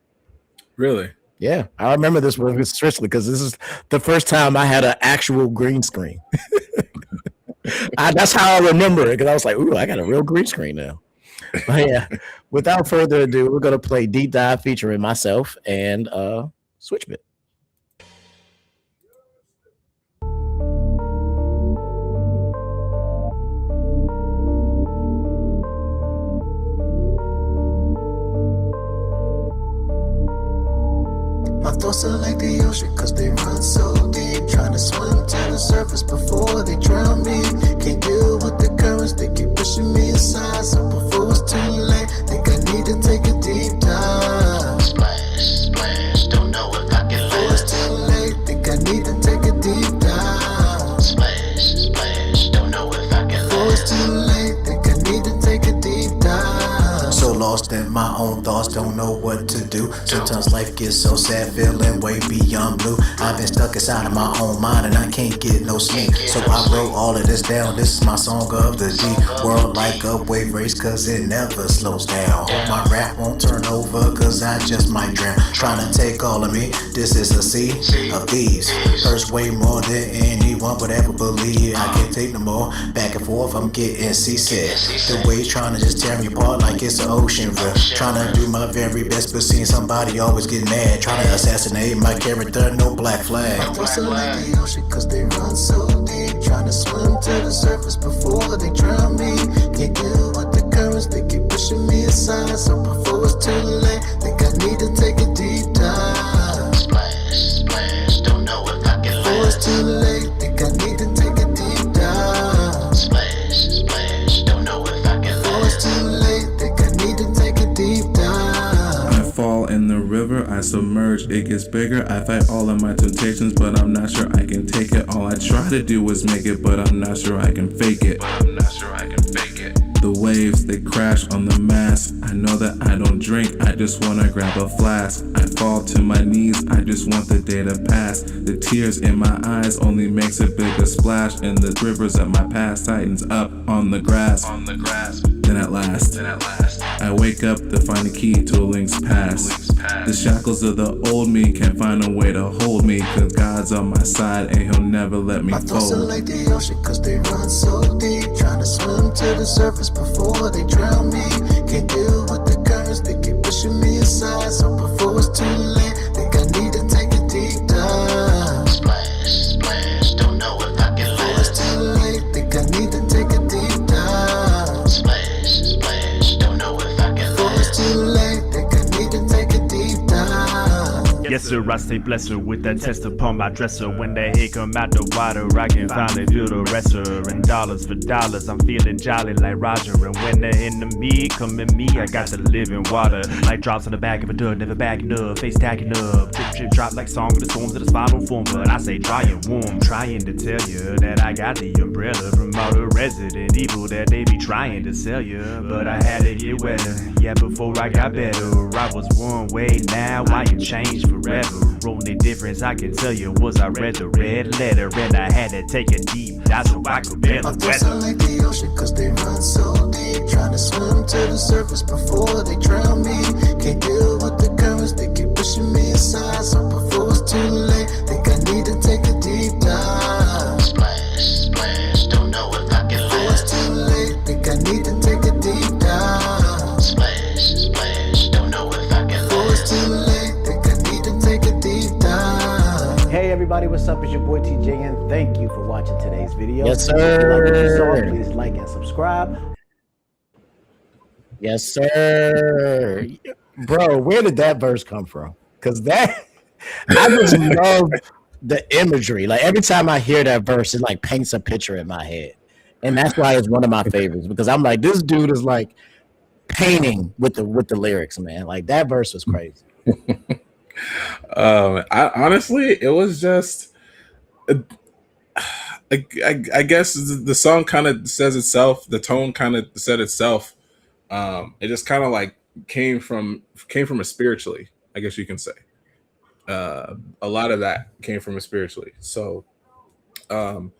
Really? Yeah, I remember this one especially because this is the first time I had an actual green screen. That's how I remember it, because I was like, ooh, I got a real green screen now. But yeah, without further ado, we're gonna play Deep Dive featuring myself and Switchbit. My thoughts are like the ocean, cause they run so deep. Trying to swim to the surface before they drown me. Can't deal with the currents, they keep pushing me aside. So before it's too late, think I need to take a deep dive. Splash, splash, don't know if I can before it's too late, think I need to take a deep dive. Splash, splash, don't know if I can before it's too late, think I need to take a deep dive. So lost in my own thoughts, don't know what to do. Sometimes life gets so sad, feeling way beyond blue. I've been stuck inside of my own mind and I can't get no sleep. So I wrote all of this down, this is my song of the deep world, like a wave race, cause it never slows down. Hope my rap won't turn over, cause I just might drown. Trying to take all of me, this is a sea of thieves. Hurts way more than anyone would ever believe. I can't take no more, back and forth, I'm getting seasick. The waves trying to just tear me apart like it's an ocean river. Trying to do my very best, but seeing somebody always get mad. Trying to assassinate my character, no black flag. My thoughts are like the ocean, cause they run so deep. Trying to swim to the surface before they drown me. Can't deal with the currents, they keep pushing me aside. So before it's too late, think I need to take a deep dive. Splash, splash, don't know if I can before it's too late, think I need to take a deep dive. Splash, splash, don't know if I can before it's too late, think I need to take a deep dive. I fall in the river, I submerge, it gets bigger. I fight all of my temptations, but I'm not sure I can take it. All I try to do is make it, but I'm not sure I can fake it. The waves, they crash on the mast. I know that I don't drink, I just wanna grab a flask. I fall to my knees, I just want the day to pass. The tears in my eyes only makes a bigger splash. And the rivers of my past tightens up on the grass. Then at last, I wake up to find the key to a link's past. The shackles of the old me can't find a way to hold me, cause God's on my side and he'll never let me My thoughts are fold. like the ocean, cause they run so deep. Trying to swim to the surface before they drown me. Can't deal with the currents, they keep pushing me aside. So before it's too late, think I need to take a deep dive. Splash, splash, don't know if I can before it's too late, think I need to take a deep dive. Splash, splash, don't know if I can before it's too late, think I need to take a deep dive. Yes, sir, I stay blessed with that test upon my dresser. When the heat come out the water, I can finally feel the wrestler. And dollars for dollars, I'm feeling jolly like Roger. And when the enemy come at me, I got to live in water. Like drops on the back of a dud, never backing up, face stacking up. Drip, drip, drop like song of the storms of the final form. But I say dry and warm, trying to tell you that I got the umbrella from all the resident evil that they be trying to sell you. But I had to get wetter, yeah, before I got better. I was one way, now I am changed forever. Rolling it difference I can tell you was I read the red letter and I had to take a deep dive so I could bear My the thoughts weather. are like the ocean cause they run so deep. Trying to swim to the surface before they drown me. Can't deal with the currents, they keep pushing me aside. So before it's too late, think I need to take a deep dive. Splash, splash, don't know if I can before it's too late, think I need to take a deep dive. Splash, splash, don't know if I can before it's too late, think I need to take a deep dive. Hey everybody, what's up? It's your boy TJ and thank you for watching today's video. Yes, If you like what you saw, sir. please like and subscribe. Yes, sir. Bro, where did that verse come from? Because that I just love the imagery. Like every time I hear that verse, it like paints a picture in my head. And that's why it's one of my favorites because I'm like, this dude is like painting with the lyrics, man. Like that verse was crazy. I honestly, it was just, I guess the song kind of says itself. The tone kind of said itself. It just kind of like came from it spiritually, I guess you can say. A lot of that came from it spiritually. So, and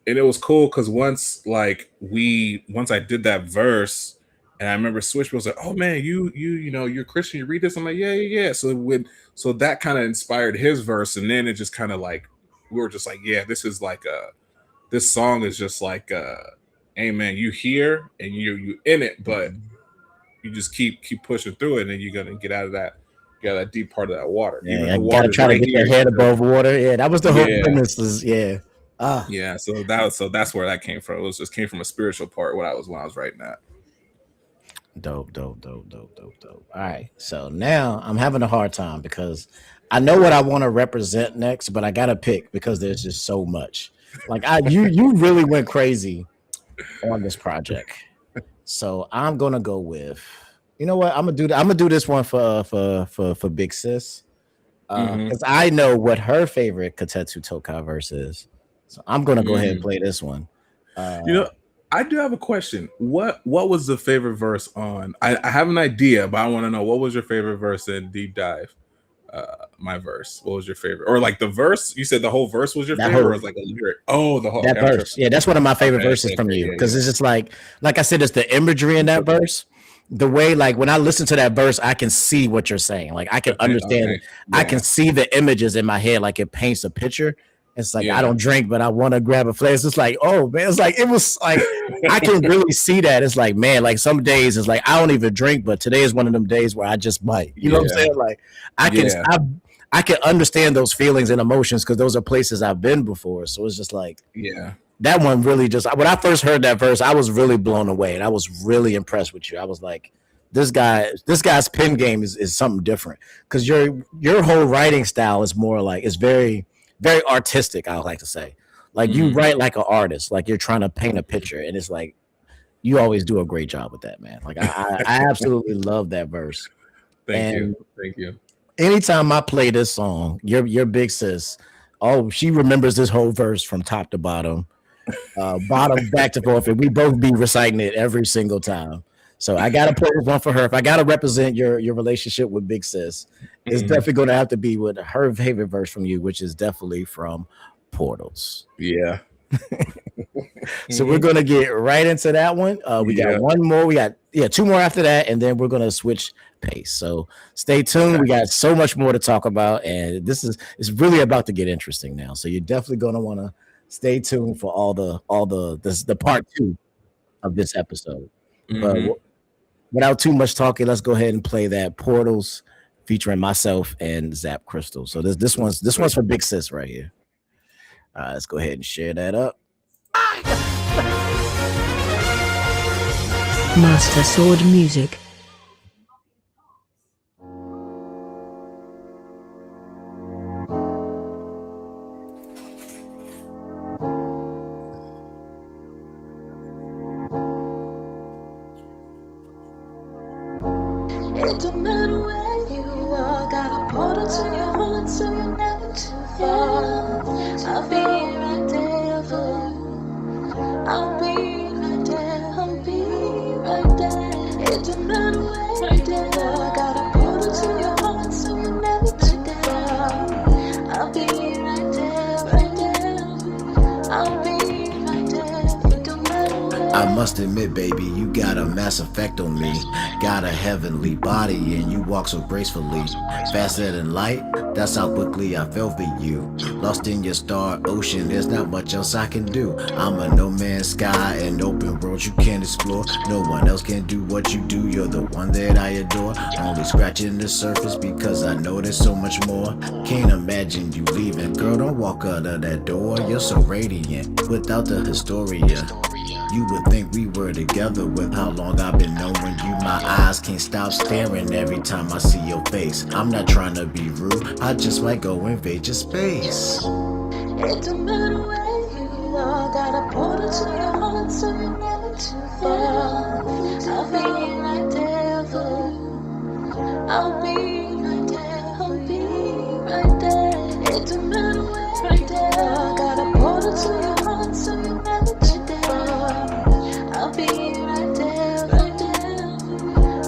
it was cool because once I did that verse, and I remember Switch was like, "Oh man, you know you're Christian. You read this?" I'm like, "Yeah." So that kind of inspired his verse, and then it just kind of like we were just like, "Yeah, this is like this song is just like hey man, you here and you in it, but you just keep pushing through it, and you're gonna get out of that deep part of that water. Yeah, I gotta try to get your head above water. Yeah, that was the whole premise. Yeah. Yeah, so that's where that came from. It was just came from a spiritual part when I was writing that. Dope. All right. So now I'm having a hard time because I know what I want to represent next, but I gotta pick because there's just so much. Like you really went crazy on this project. So I'm gonna go with, you know what? I'm gonna do this one for Big Sis. Because I know what her favorite KotetsuTokai verse is. So I'm gonna go ahead and play this one. You know, I do have a question. What was the favorite verse on? I have an idea, but I want to know what was your favorite verse in Deep Dive? My verse. What was your favorite? Or like the verse? You said the whole verse was your favorite, or was like a lyric? Oh, the whole that verse. Yeah, that's one of my favorite verses from you because it's just like I said, it's the imagery in that verse. The way, like when I listen to that verse, I can see what you're saying. Like I can understand. Yeah. I can see the images in my head. Like it paints a picture. It's like I don't drink, but I want to grab a flask. It's just like, oh man, it's like it was like I can really see that. It's like, man, like some days it's like I don't even drink, but today is one of them days where I just might. You know what I'm saying? Like I can understand those feelings and emotions because those are places I've been before. So it's just like, that one really just, when I first heard that verse, I was really blown away and I was really impressed with you. I was like, this guy's pen game is something different because your whole writing style is more like, it's very, very artistic. I would like to say, like you write like an artist, like you're trying to paint a picture, and it's like you always do a great job with that, man. Like I absolutely love that verse. Thank you. Anytime I play this song, your Big Sis, she remembers this whole verse from top to bottom, bottom back to forth, and we both be reciting it every single time. So I gotta play this one for her. If I gotta represent your relationship with Big Sis, it's definitely gonna have to be with her favorite verse from you, which is definitely from Portals. Yeah. So we're gonna get right into that one. We got one more. We got two more after that, and then we're gonna switch pace. So stay tuned. Okay. We got so much more to talk about, and it's really about to get interesting now. So you're definitely gonna want to stay tuned for all the part 2 of this episode. But without too much talking, let's go ahead and play that Portals featuring myself and Zap Crystal. So this one's for Big Sis right here. Let's go ahead and share that up. Master Sword Music. It don't matter where you are, got a portal to your heart, so you're never too far. I'll be right there for you. I'll be right there, I'll be right there. It don't matter where you are, got a portal to your heart, so you're never too far. I must admit, baby, you got a mass effect on me. Got a heavenly body and you walk so gracefully. Faster than light, that's how quickly I fell for you. Lost in your star ocean, there's not much else I can do. I'm a no man's sky, an open world you can't explore. No one else can do what you do, you're the one that I adore. Only scratching the surface because I know there's so much more. Can't imagine you leaving, girl, don't walk out of that door. You're so radiant, without the Historia. You would think we were together with how long I've been knowing you. My eyes can't stop staring every time I see your face. I'm not trying to be rude, I just might go invade your space. It don't matter where you are, got a portal to your heart, so you're never too far. I'll be right there for you. I'll be right there, I'll be right there. It don't matter where you are, got a portal to your heart, so you're never too far. I'll be right there, right there.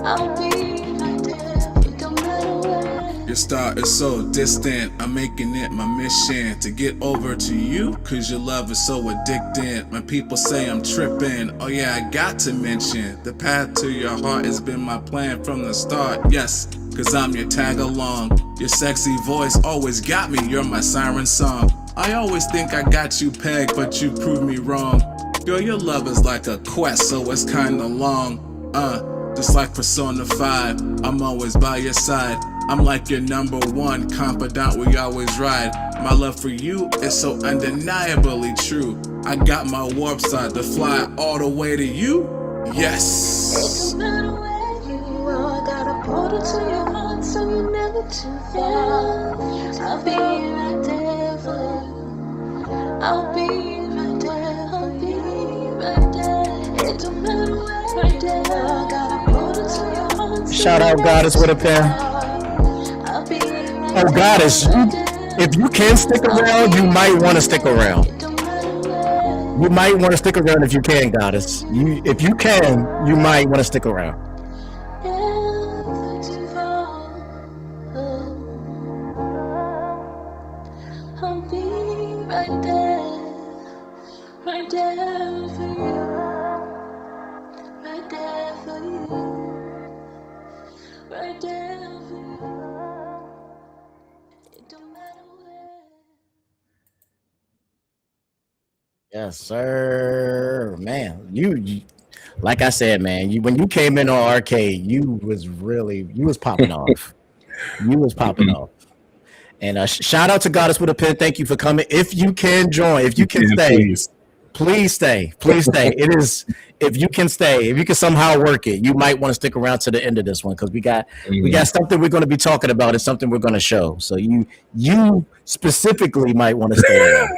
I'll be right there. It don't matter where. Your star is so distant, I'm making it my mission to get over to you, cause your love is so addicting. When people say I'm tripping, oh yeah, I got to mention the path to your heart has been my plan from the start. Yes, cause I'm your tag along. Your sexy voice always got me, you're my siren song. I always think I got you pegged, but you proved me wrong. Girl, your love is like a quest, so it's kinda long. Just like Persona 5, I'm always by your side. I'm like your number one confidant, we always ride. My love for you is so undeniably true. I got my warp side to fly all the way to you. Yes. It don't matter where you are, got a portal to your heart, so you're never too far. I'll be right there for you. I'll be right there, I'll be right there. It don't matter where you are, got a portal to your heart. Shout out Goddess with a pen. Oh, Goddess, if you can stick around, you might want to stick around. You might want to stick around if you can, Goddess. If you can, you might want to stick around. I'll be right there for you, right there for you, right there for you. It don't matter where. Yes, sir. Man, you like I said, man, when you came in on arcade, you was popping off. You was popping off. And shout out to Goddess with a pen. Thank you for coming. If you can join, if you can stay, please stay. Please stay. It is, if you can stay, if you can somehow work it, you might want to stick around to the end of this one because we got something we're going to be talking about. It's something we're going to show. So you specifically might want to stay around.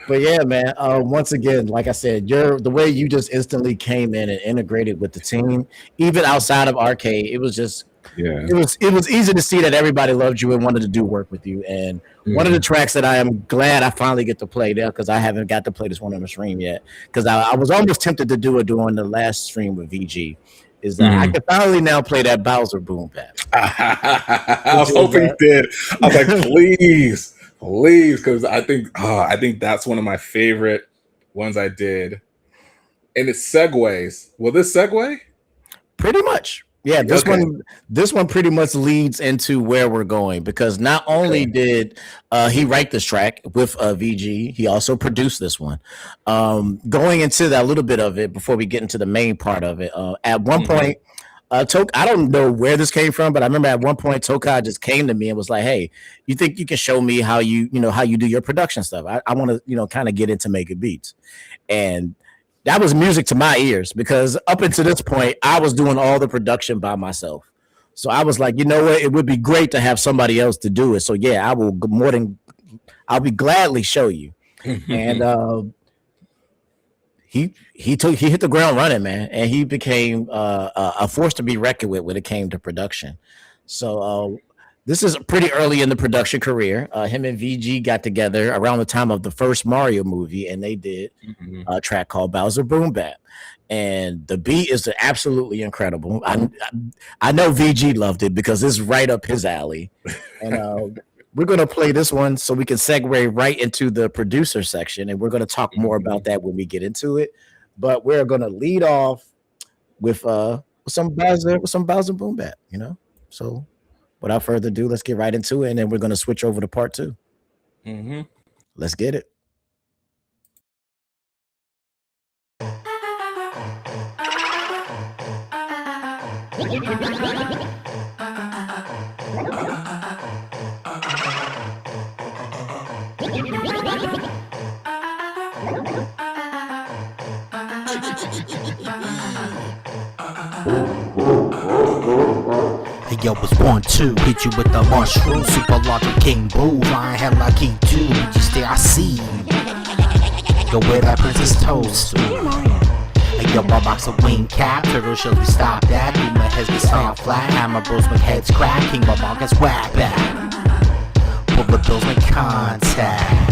But yeah, man. Once again, like I said, the way you just instantly came in and integrated with the team, even outside of arcade, it was just it was easy to see that everybody loved you and wanted to do work with you. And one of the tracks that I am glad I finally get to play there because I haven't got to play this one on the stream yet because I was almost tempted to do it during the last stream with VG. Is that I can finally now play that Bowser Boom Bap. I was hoping you did. I was like, please, because I think that's one of my favorite ones I did. And it segues. Will this segue? Pretty much. Yeah, this one pretty much leads into where we're going because not only did he write this track with VG, he also produced this one. Going into that little bit of it before we get into the main part of it, at one point, I don't know where this came from, but I remember at one point Tokai just came to me and was like, "Hey, you think you can show me how you do your production stuff? I want to kind of get into making beats," and that was music to my ears because up until this point, I was doing all the production by myself. So I was like, you know what? It would be great to have somebody else to do it. So yeah, I'll be gladly show you. And he hit the ground running, man, and he became a force to be reckoned with when it came to production. So this is pretty early in the production career. Him and VG got together around the time of the first Mario movie, and they did a track called Bowser Boom Bap. And the beat is absolutely incredible. I know VG loved it because it's right up his alley. And we're going to play this one so we can segue right into the producer section, and we're going to talk more about that when we get into it. But we're going to lead off with some Bowser Boom Bap, you know. So without further ado, let's get right into it, and then we're going to switch over to part two. Mm-hmm. Let's get it. Hey yo, it's 1, 2, hit you with the mushroom, super large king boo, flying hell like king 2, you stay, I see. Yo, where that princess toast? Hey yo, my box of wing cap, turtle shells we stop that, do my heads get slammed flat, hammer bros make heads crack, king ball gets whacked back. Pull the bills make contact.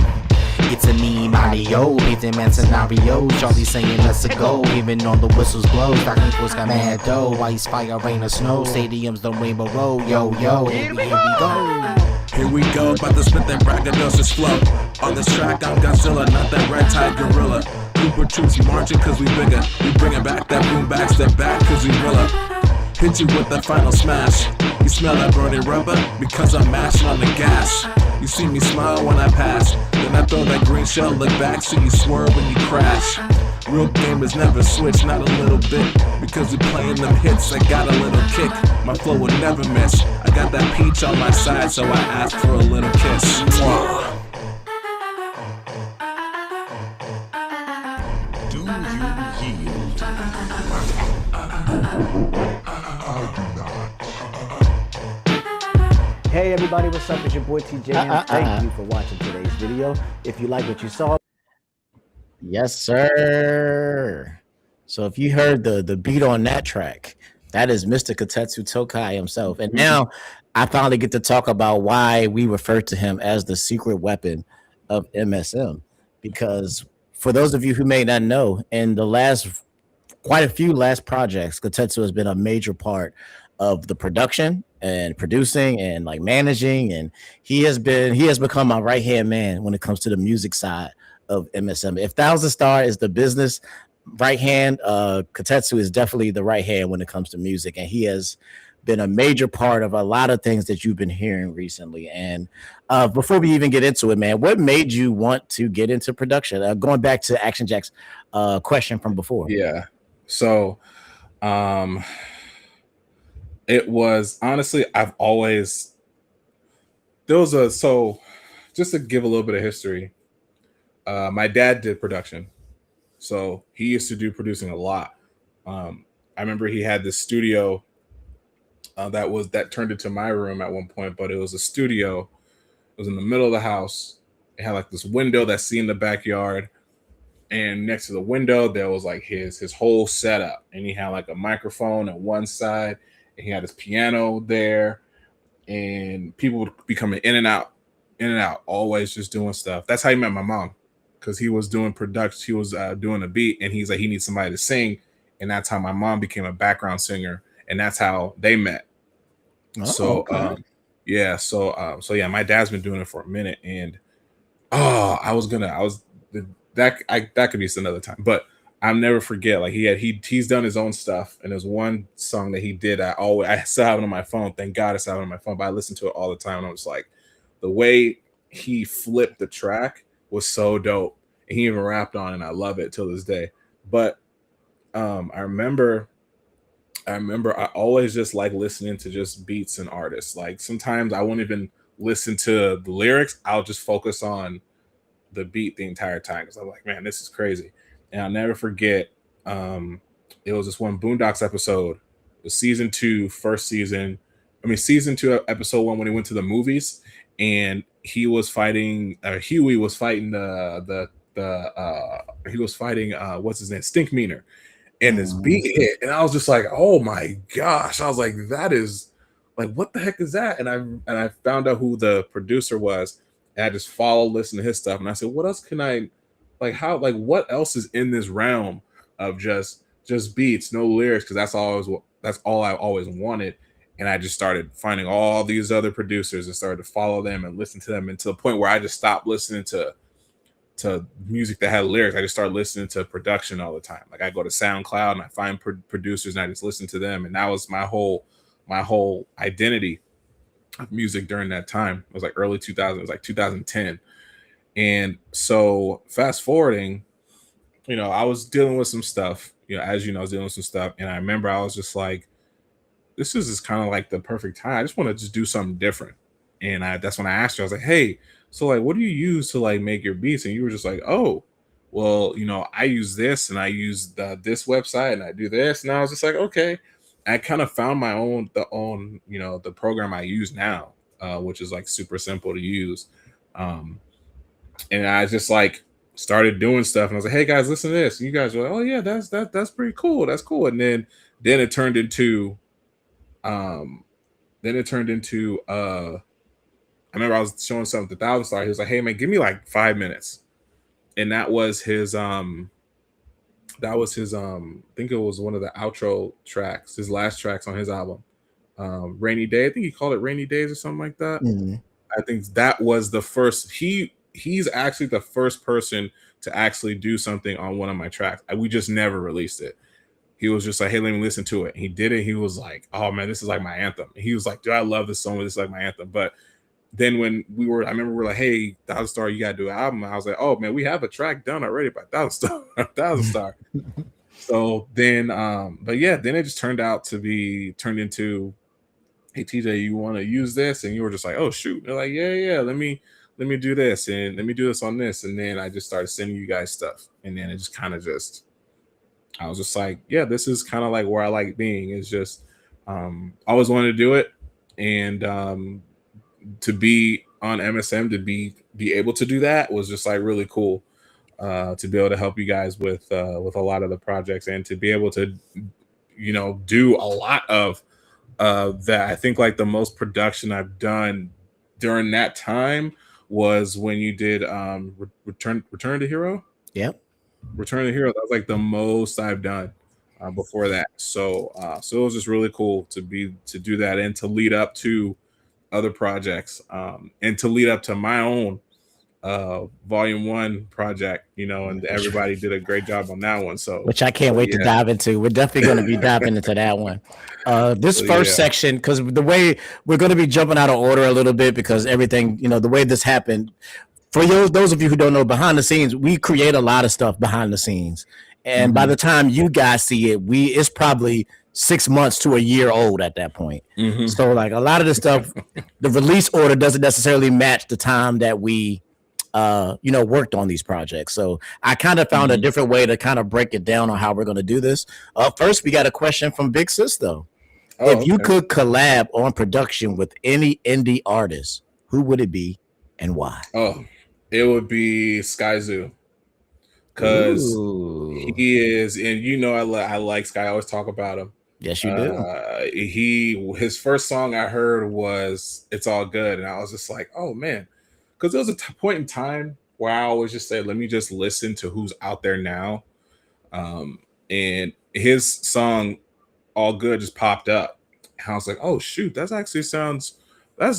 It's a me, Mario, painting man scenario. Charlie saying let's go, even on the whistles blow. Stocking Force got mad dough, ice, fire, rain, or snow. Stadiums, the rainbow road, yo, yo, here we go. Here we go, about to spit that braggadocious flow. On this track, I'm Godzilla, not that red tide gorilla. Cooper troops marching cause we bigger. We bringing back that boom back, step back cause we rilla. Hit you with that final smash. You smell that burning rubber because I'm mashing on the gas. You see me smile when I pass, then I throw that green shell, look back, so you swerve when you crash. Real gamers never switch, not a little bit, because we playing them hits, I got a little kick, my flow will never miss. I got that peach on my side, so I ask for a little kiss. Mwah. Do you yield? I do not. Hey everybody, what's up? It's your boy TJ, and thank you for watching today's video. If you like what you saw, yes sir. So if you heard the beat on that track, that is Mr. KotetsuTokai himself. And now I finally get to talk about why we refer to him as the secret weapon of MSM. Because for those of you who may not know, in the quite a few last projects, Kotetsu has been a major part of the production and producing and like managing, and he has become my right hand man when it comes to the music side of MSM. If Thousand Star is the business right hand, Kotetsu is definitely the right hand when it comes to music, and he has been a major part of a lot of things that you've been hearing recently. And before we even get into it, man, what made you want to get into production? Going back to Action Jack's question from before. Yeah. So, it was honestly, so just to give a little bit of history, my dad did production. So he used to do producing a lot. I remember he had this studio that turned into my room at one point, but it was a studio. It was in the middle of the house. It had like this window that see in the backyard. And next to the window, there was like his whole setup. And he had like a microphone on one side. And he had his piano there. And people would be coming in and out, always just doing stuff. That's how he met my mom. Because he was doing production. He was doing a beat. And he's like, he needs somebody to sing. And that's how my mom became a background singer. And that's how they met. So, okay. So my dad's been doing it for a minute. And that could be another time, but I'll never forget. Like he's done his own stuff, and there's one song that he did. I still have it on my phone. Thank God I still have it on my phone. But I listen to it all the time, and I was like, the way he flipped the track was so dope, and he even rapped on it. And I love it till this day. But I remember I always just like listening to just beats and artists. Like sometimes I won't even listen to the lyrics. I'll just focus on the beat the entire time because I'm like, man, this is crazy. And I'll never forget, it was this one Boondocks episode. It was season 2, season 2, episode 1, when he went to the movies, and he was fighting Huey was fighting what's his name, Stink Meaner, and this beat hit, and I was just like, oh my gosh. I was like, that is like, what the heck is that? And I found out who the producer was. And I just listen to his stuff, and I said, what else can I what else is in this realm of just beats, no lyrics? Because that's all I always wanted. and I just started finding all these other producers and started to follow them and listen to them, and to the point where I just stopped listening to music that had lyrics. I just started listening to production all the time. Like I go to SoundCloud and I find producers and I just listen to them, and that was my whole identity of music during that time. It was like early 2000, it was like 2010. And so fast forwarding, I was dealing with some stuff, as you know, I was dealing with some stuff, and I remember I was just like, this is just kind of like the perfect time. I just want to just do something different. And that's when I asked you, I was like, hey, so like, what do you use to like make your beats? And you were just like, oh, well, I use this and I use this website and I do this. And I was just like, okay. I kind of found the program I use now, which is like super simple to use. And I just like started doing stuff, and I was like, hey guys, listen to this. And you guys were like, oh yeah, that's pretty cool. That's cool. And then it turned into I remember I was showing something to Thousand Star. He was like, hey man, give me like 5 minutes. And that was his I think it was one of the outro tracks, his last tracks on his album. Rainy Day. I think he called it Rainy Days or something like that. Mm-hmm. I think that was the first. He's actually the first person to actually do something on one of my tracks. We just never released it. He was just like, hey, let me listen to it. He did it. He was like, oh man, this is like my anthem. He was like, dude, I love this song. This is like my anthem. But then when I remember we were like, hey, Thousand Star, you gotta do an album. I was like, oh man, we have a track done already by Thousand Star. So then, but yeah, then it just turned into, hey TJ, you want to use this? And you were just like, oh shoot. They're like, yeah, let me do this, and let me do this on this. And then I just started sending you guys stuff, and then it just kind of I was just like, yeah, this is kind of like where I like being. Is just always wanted to do it, and to be on MSM, to be able to do that was just like really cool. To be able to help you guys with a lot of the projects, and to be able to do a lot of that. I think like the most production I've done during that time was when you did Return to Hero. Yep. Return to Hero. That was like the most I've done before that. So it was just really cool to do that, and to lead up to other projects, and to lead up to my own Volume 1 project, and everybody did a great job on that one. So which I can't wait to dive into. We're definitely going to be diving into that one. This first section, because the way we're going to be jumping out of order a little bit, because everything, the way this happened. For those of you who don't know, behind the scenes, we create a lot of stuff behind the scenes, and by the time you guys see it, it's probably 6 months to a year old at that point. So like a lot of the stuff, the release order doesn't necessarily match the time that we worked on these projects. So I kind of found a different way to kind of break it down on how we're going to do this. First, we got a question from Big Sis though. If you could collab on production with any indie artist, who would it be and why? Oh, it would be Sky Zoo, because he is, and I like Sky. I always talk about him. Yes, you do. His first song I heard was "It's All Good," and I was just like, oh man. Because there was a point in time where I always just said, let me just listen to who's out there now. And his song, All Good, just popped up. And I was like, oh, shoot, that's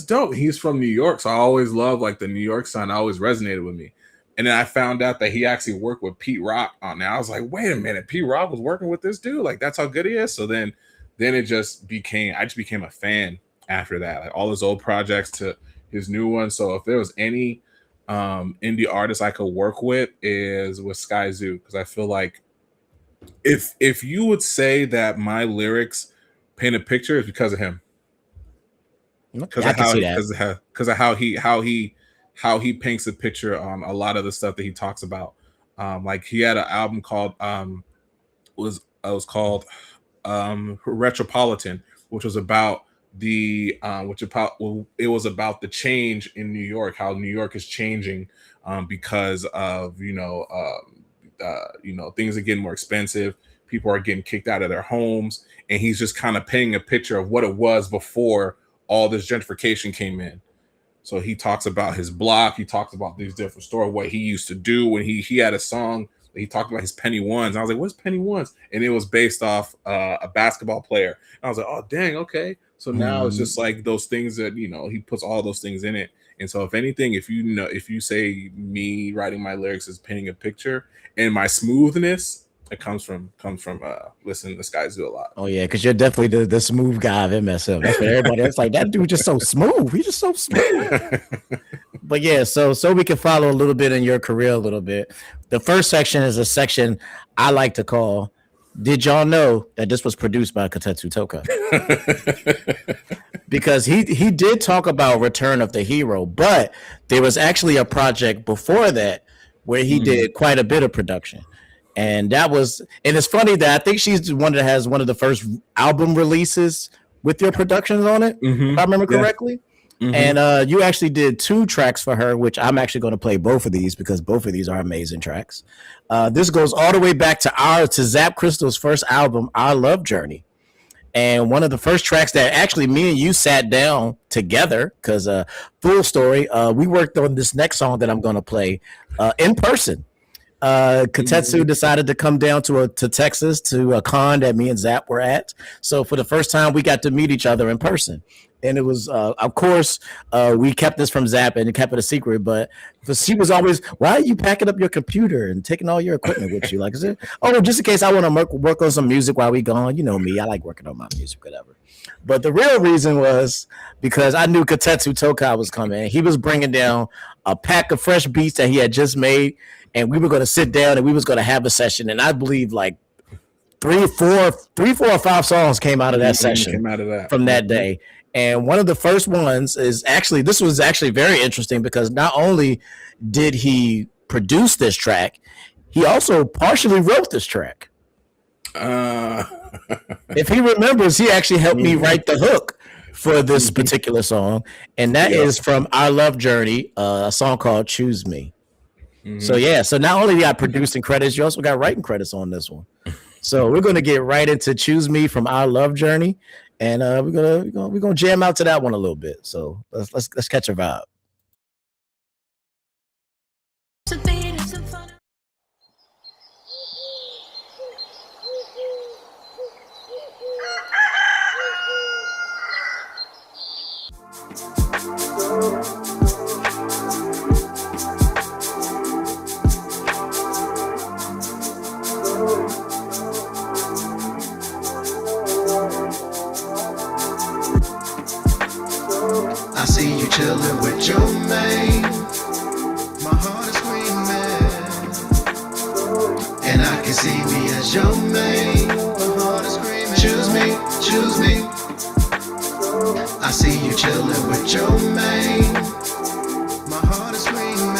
dope. He's from New York. So I always love like the New York sound. Always resonated with me. And then I found out that he actually worked with Pete Rock on that. I was like, wait a minute, Pete Rock was working with this dude? Like, that's how good he is? So then I just became a fan after that. Like all his old projects to his new one. So if there was any indie artist I could work with, is with Sky Zoo, because I feel like if you would say that my lyrics paint a picture, it's because of him. Because of how he paints a picture on a lot of the stuff that he talks about. Like he had an album called was called Retropolitan, which was about it was about the change in New York, how New York is changing because of things are getting more expensive, people are getting kicked out of their homes, and he's just kind of painting a picture of what it was before all this gentrification came in. So he talks about his block, he talks about these different stores, what he used to do when he had a song. He talked about his penny ones. I was like, what's penny ones? And it was based off a basketball player. And I was like, oh, dang, okay. So now it's just like those things that he puts all those things in it. And so if anything, if you say me writing my lyrics is painting a picture, and my smoothness, it comes from listening to Skies Do a lot. Oh yeah, because you're definitely the smooth guy of MSM. That's what everybody. It's like that dude just so smooth. He's just so smooth. But yeah, so we can follow a little bit in your career a little bit. The first section is a section I like to call. Did y'all know that this was produced by KotetsuTokai? Because he did talk about Return of the Hero, but there was actually a project before that where he did quite a bit of production. And it's funny that I think she's the one that has one of the first album releases with your productions on it, if I remember correctly. And you actually did 2 tracks for her, which I'm actually going to play both of these because both of these are amazing tracks. This goes all the way back to Zap Crystal's first album, Our Love Journey. And one of the first tracks that actually me and you sat down together, because full story, we worked on this next song that I'm going to play in person. Kotetsu decided to come down to Texas to a con that me and Zap were at. So for the first time, we got to meet each other in person. And it was, of course, we kept this from Zap and kept it a secret. But she was always, why are you packing up your computer and taking all your equipment with you? Like, is it? Oh, just in case I want to work on some music while we gone. You know me, I like working on my music, whatever. But the real reason was because I knew KotetsuTokai was coming. He was bringing down a pack of fresh beats that he had just made. And we were going to sit down and we was going to have a session. And I believe like 3, 4, or 5 songs came out of that session from that day. And one of the first ones is actually, this was actually very interesting because not only did he produce this track, he also partially wrote this track. If he remembers, he actually helped me write the hook for this particular song. And that is from Our Love Journey, a song called Choose Me. So yeah, so not only you got producing credits, you also got writing credits on this one. So we're gonna get right into Choose Me from Our Love Journey, and we're gonna jam out to that one a little bit. So let's catch a vibe. I see you chillin' with your man. My heart is screaming, and I can see me as your man. My heart is screaming, choose me, choose me. I see you chillin' with your man. My heart is screaming,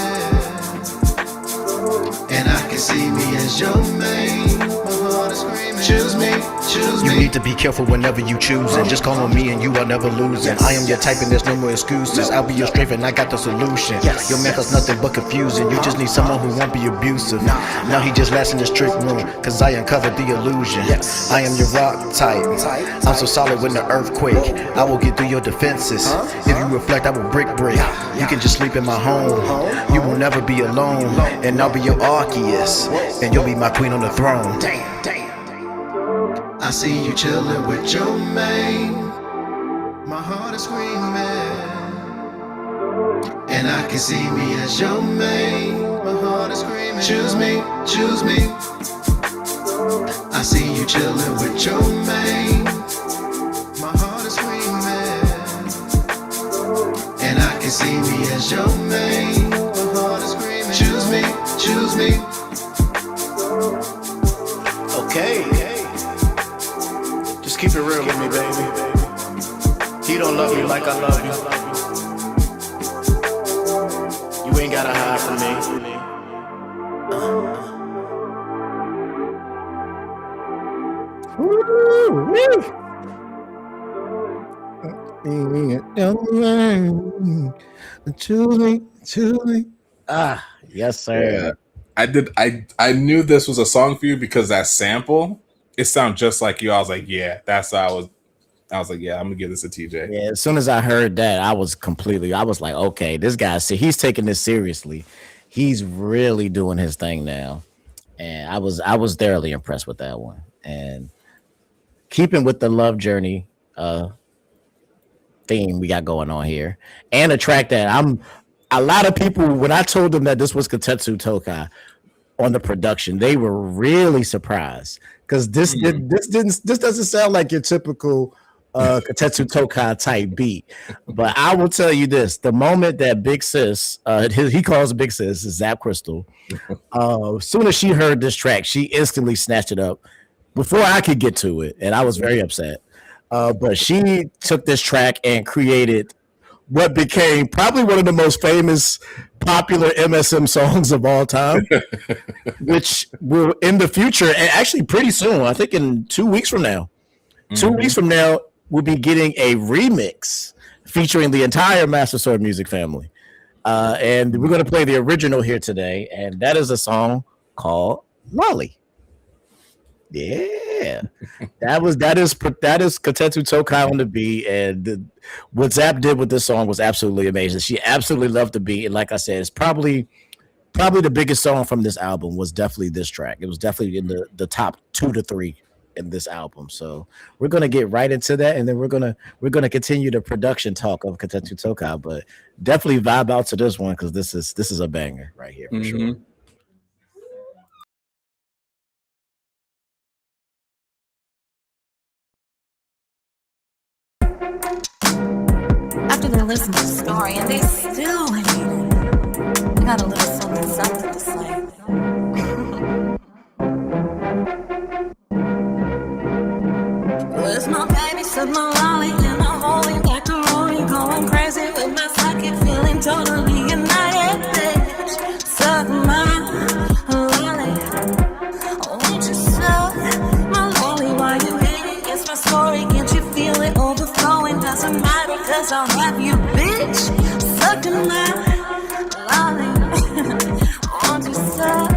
and I can see me as your man. My heart is screaming, choose me, choose me. You need to be careful whenever you choose it. Just call on me and you are never losing. I am your type and there's no more excuses. I'll be your strength and I got the solution. Your man does nothing but confusing. You just need someone who won't be abusive. Now he just laughs in the strict room, cause I uncovered the illusion. I am your rock type. I'm so solid when the earthquake. I will get through your defenses. If you reflect, I will break. You can just sleep in my home. You will never be alone. And I'll be your Arceus, and you'll be my queen on the throne. I see you chillin' with your man. My heart is screaming, and I can see me as your man. My heart is screaming, choose me, choose me. I see you chillin' with your man. My heart is screaming, and I can see me as your man. My heart is screaming, choose me, choose me. Okay. Just keep it real with me, baby. He don't love you like I love you. You ain't gotta hide from me. Choose me. Ah, yes, sir. Yeah. I knew this was a song for you because that sample, it sounded just like you. I was like, yeah, that's how I was like, yeah, I'm gonna give this a TJ. Yeah, as soon as I heard that, I was like, okay, this guy, he's taking this seriously. He's really doing his thing now. And I was thoroughly impressed with that one. And keeping with the love journey theme we got going on here, and a track that a lot of people, when I told them that this was Kotetsu Tokai on the production, they were really surprised because this doesn't sound like your typical Kotetsu Tokai type beat. But I will tell you this: the moment that Big Sis, he calls Big Sis Zap Crystal, as soon as she heard this track, she instantly snatched it up before I could get to it, and I was very upset. But she took this track and created what became probably one of the most famous, popular MSM songs of all time, which will in the future, and actually pretty soon, I think in 2 weeks from now, 2 weeks from now, we'll be getting a remix featuring the entire Master Sword music family. And we're going to play the original here today, and that is a song called Lolly. Yeah, that is Kotetsu Tokai on the beat, and what Zap did with this song was absolutely amazing. She absolutely loved the beat, and like I said, it's probably the biggest song from this album was definitely this track. It was definitely in the top 2 to 3 in this album. So we're gonna get right into that, and then we're gonna continue the production talk of Kotetsu Tokai, but definitely vibe out to this one because this is a banger right here for sure. After they listen to the story and they still hate it, I got a little something to say. Where's my baby? Said my lolly in a holy macaroni, going crazy with my psychic, feeling totally united. Bitch, suck my lolly. Won't you suck my lolly while you hate it? It's my story, can't you feel it overflowing? Doesn't matter, cause I'll have you, bitch, sucking my lolly. Won't you suck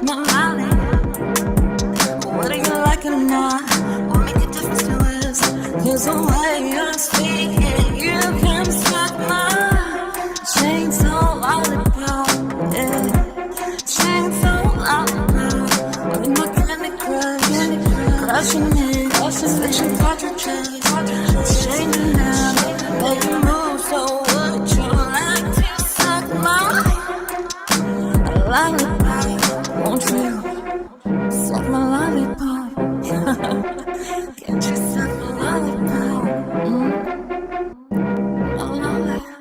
my lolly? Whether you like it or not, what make a difference to us? Cause the way you're speaking, you can suck my chainsaw lollipop, yeah. Chainsaw lollipop, with my Candy Crush, crushing it, switching cartridges, changing now, baby move, so would you like to suck my lollipop? Won't you suck my lollipop? Can't you suck my lollipop? My lollipop.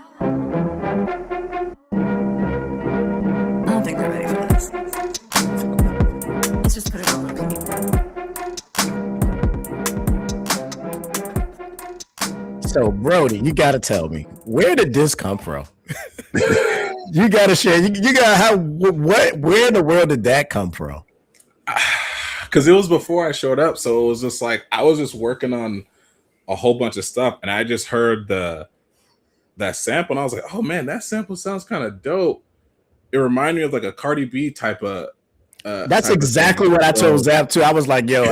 I don't think they're ready for this. Let's just put it on repeat. So Brody, you gotta tell me, where did this come from? You gotta share. You gotta have where in the world did that come from? Because it was before I showed up, so it was just like I was just working on a whole bunch of stuff, and I just heard that sample, and I was like, "Oh man, that sample sounds kind of dope." It reminded me of like a Cardi B type of. That's exactly what I told Zap too. I was like, "Yo,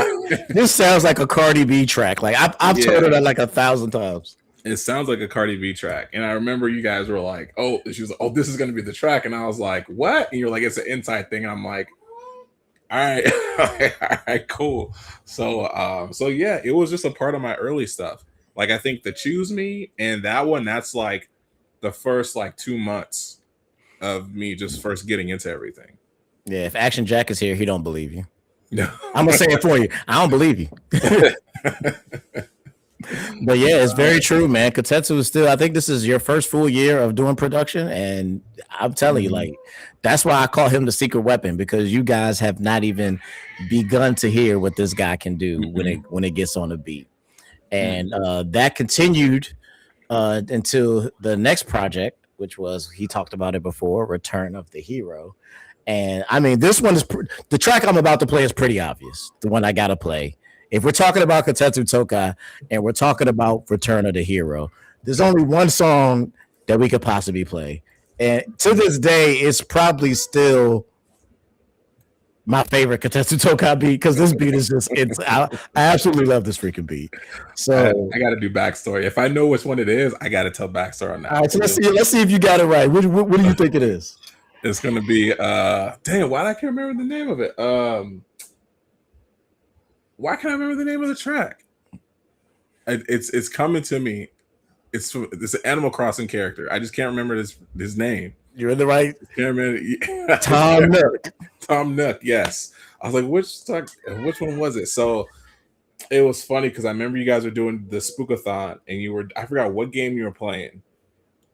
this sounds like a Cardi B track." Like I've told her that like 1,000 times. It sounds like a Cardi B track, and I remember you guys were like, "Oh," she was like, "Oh, this is gonna be the track," and I was like, "What?" And you're like, "It's an inside thing." And I'm like, all right, all right, cool. So yeah, it was just a part of my early stuff. Like I think the Choose Me and that one, that's like the first like 2 months of me just first getting into everything. Yeah, if Action Jack is here, he don't believe you. No. I'm gonna say it for you. I don't believe you. But yeah, it's very true, man. Kotetsu is still, I think this is your first full year of doing production, and I'm telling you, like, that's why I call him the secret weapon, because you guys have not even begun to hear what this guy can do when it gets on the beat. And that continued until the next project, which was, he talked about it before, Return of the Hero. And I mean, this one is the track I'm about to play is pretty obvious. The one I gotta play. If we're talking about Kotetsu Tokai and we're talking about Return of the Hero, there's only one song that we could possibly play. And to this day, it's probably still my favorite Kotetsu Tokai beat, because this beat is just, I absolutely love this freaking beat. So I got to do backstory. If I know which one it is, I got to tell backstory on that. All right, so let's see if you got it right. What do you think it is? It's going to be, dang, why I can't remember the name of it? Why can't I remember the name of the track? It's coming to me. it's an Animal Crossing character. I just can't remember his name. You're in the right. Can't remember. Tom Nook. Tom Nook. Yes. I was like, which one was it? So it was funny because I remember you guys were doing the Spookathon, and I forgot what game you were playing,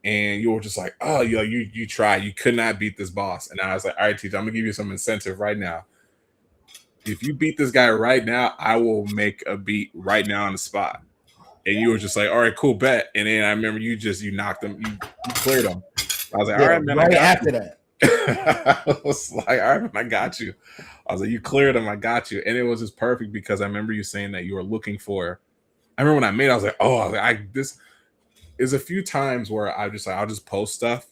and you were just like, oh, you tried, you could not beat this boss, and I was like, all right, teacher, I'm gonna give you some incentive right now. If you beat this guy right now, I will make a beat right now on the spot. And you were just like, all right, cool, bet. And then I remember you knocked him, you cleared him. I was like, all right, man. Right after that. I was like, all right, man, I got you. I was like, you cleared him, I got you. And it was just perfect because I remember you saying that you were looking for. I remember when I made it, I was like, oh, this is a few times where I'll just post stuff.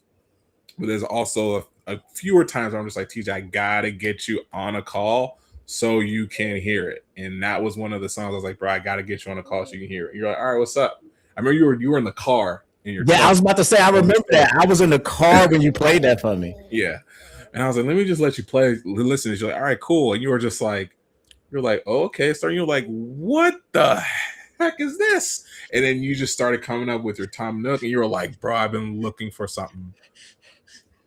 But there's also a fewer times where I'm just like, TJ, I gotta get you on a call so you can hear it. And that was one of the songs I was like, bro, I gotta get you on a call so you can hear it. You're like, all right, what's up? I remember you were in the car in your truck. I was about to say, I remember that. I was in the car when you played that for me. Yeah. And I was like, let me just let you play, listen. And you're like, all right, cool. And you were just like, oh, okay. So you're like, what the heck is this? And then you just started coming up with your Tom Nook, and you were like, bro, I've been looking for something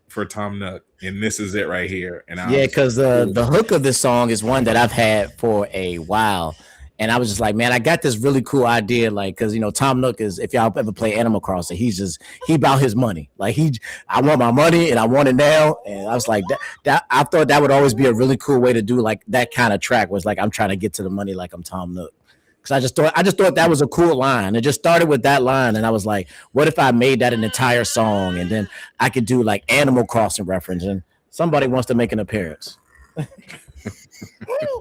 for Tom Nook, and this is it right here. And because the hook of this song is one that I've had for a while. And I was just like, man, I got this really cool idea. Like, cause Tom Nook is, if y'all ever play Animal Crossing, he about his money. Like I want my money and I want it now. And I was like, that I thought that would always be a really cool way to do like that kind of track, was like, I'm trying to get to the money like I'm Tom Nook. Cause I just thought that was a cool line. It just started with that line. And I was like, what if I made that an entire song? And then I could do like Animal Crossing reference, and somebody wants to make an appearance.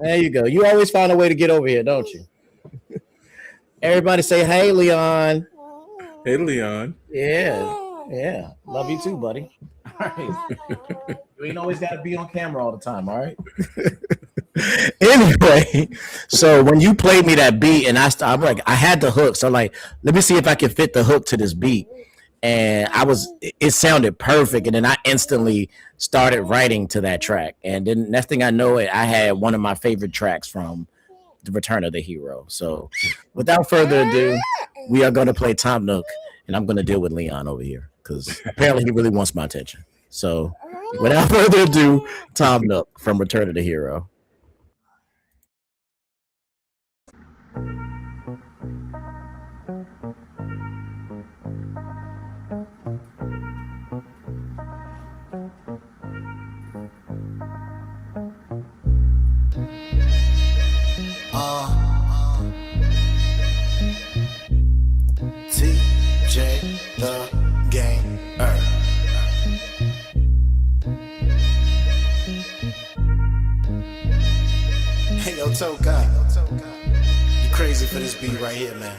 There you go. You always find a way to get over here, don't you? Everybody say, hey, Leon. Hey, Leon. Yeah. Love you too, buddy. All right. You ain't always got to be on camera all the time, all right? Anyway, so when you played me that beat, and I'm like, I had the hook. So like, let me see if I can fit the hook to this beat. And it sounded perfect. And then I instantly started writing to that track. And then next thing I know, I had one of my favorite tracks from The Return of the Hero. So without further ado, we are going to play Tom Nook, and I'm going to deal with Leon over here because apparently he really wants my attention. So without further ado, Tom Nook from Return of the Hero. TJ the Gamer. Hey, yo, Tokai. You crazy for this beat right here, man.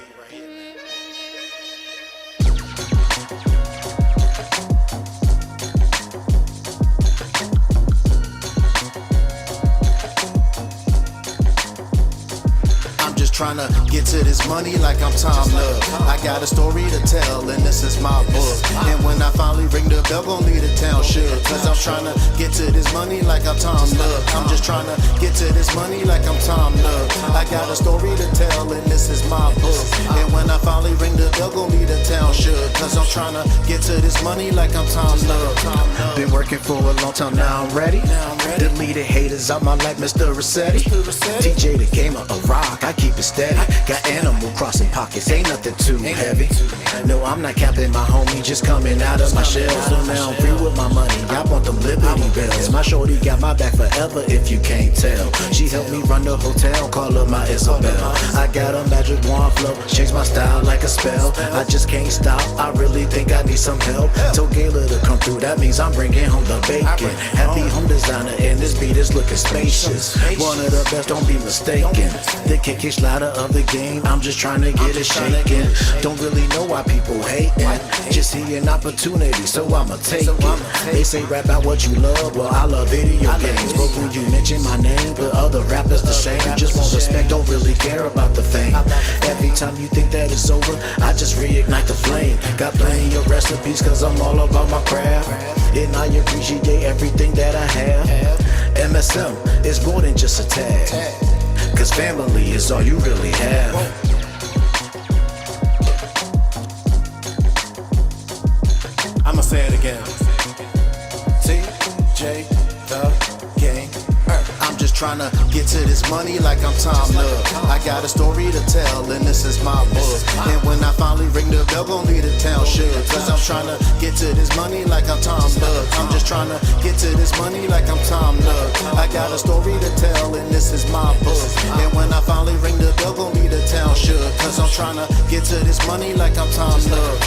Trying to get to this money like I'm Tom Nook. I got a story to tell, and this is my book. And when I finally ring the bell, gon' leave the town shook. Cause I'm trying to get to this money like I'm Tom Nook. I'm just trying to get to this money like I'm Tom Nook. I got a story to tell, and this is my book. And when I finally ring the bell, gon' leave the town shook. Cause I'm trying to get to this money like I'm Tom Nook. Been working for a long time, now I'm ready. Deleted haters out my life, Mr. Rossetti. TJ the Gamer, a rock, I keep it steady. Got Animal Crossing pockets, ain't nothing too heavy. No, I'm not capping, my homie just coming out of my shell. So now I'm free with my money, I want them Liberty Bells. My shorty got my back forever if you can't tell. She helped me run the hotel, call her my Isabel. I got a magic wand flow, change my style like a spell. I just can't stop, I really think I need some help. Told Gayla to come through, that means I'm bringing home the bacon. Happy home designer, and this beat is looking spacious. One of the best, don't be mistaken. The kick slider of the game, I'm just trying to get it shaking. Don't really know why people hating, just see an opportunity, so I'ma take it. They say rap out what you love, well I love video games. But when you mention my name, but other rappers the same. Just want respect, don't really care about the fame. Every time you think that it's over, I just reignite the flame. Got plenty of recipes cause I'm all about my craft, and I appreciate everything that I have. MSM is more than just a tag, cause family is all you really have. say it again. TJ the game. I'm just trying to get to this money like I'm Tom Nook. I got a story to tell and this is my book. And when I finally ring the bell, gon' leave the town shook. Cause I'm trying to get to this money like I'm Tom Nook. I'm just trying to get to this money like I'm Tom Nook. I got a story to tell and this is my book. And when I finally ring the bell, gon' leave the town shook. Cause I'm trying to get to this money like I'm Tom Nook.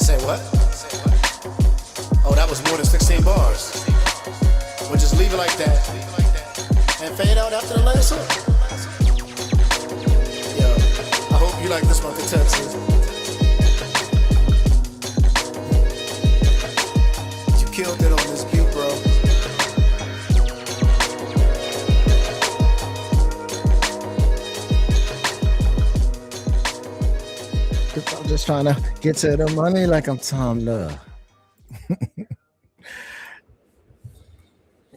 Say what? Oh, that was more than 16 bars. We'll just leave it like that and fade out after the last song. Yo, I hope you like this one, Kotetsu. You killed it on this beat, bro. I'm just trying to get to the money like I'm Tom Love.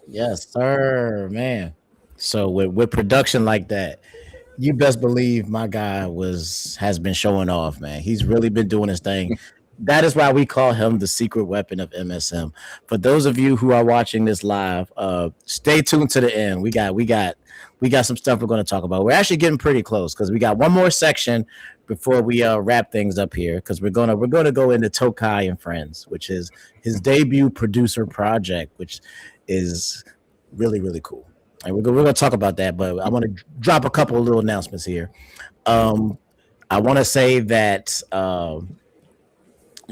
Yes, sir, man. So with production like that, you best believe my guy has been showing off, man. He's really been doing his thing. That is why we call him the secret weapon of MSM. For those of you who are watching this live, stay tuned to the end. We got some stuff we're going to talk about. We're actually getting pretty close because we got one more section before we wrap things up here, because we're gonna go into Tokai and Friends, which is his debut producer project, which is really, really cool. And we're going to talk about that, but I want to drop a couple of little announcements here. I want to say that you're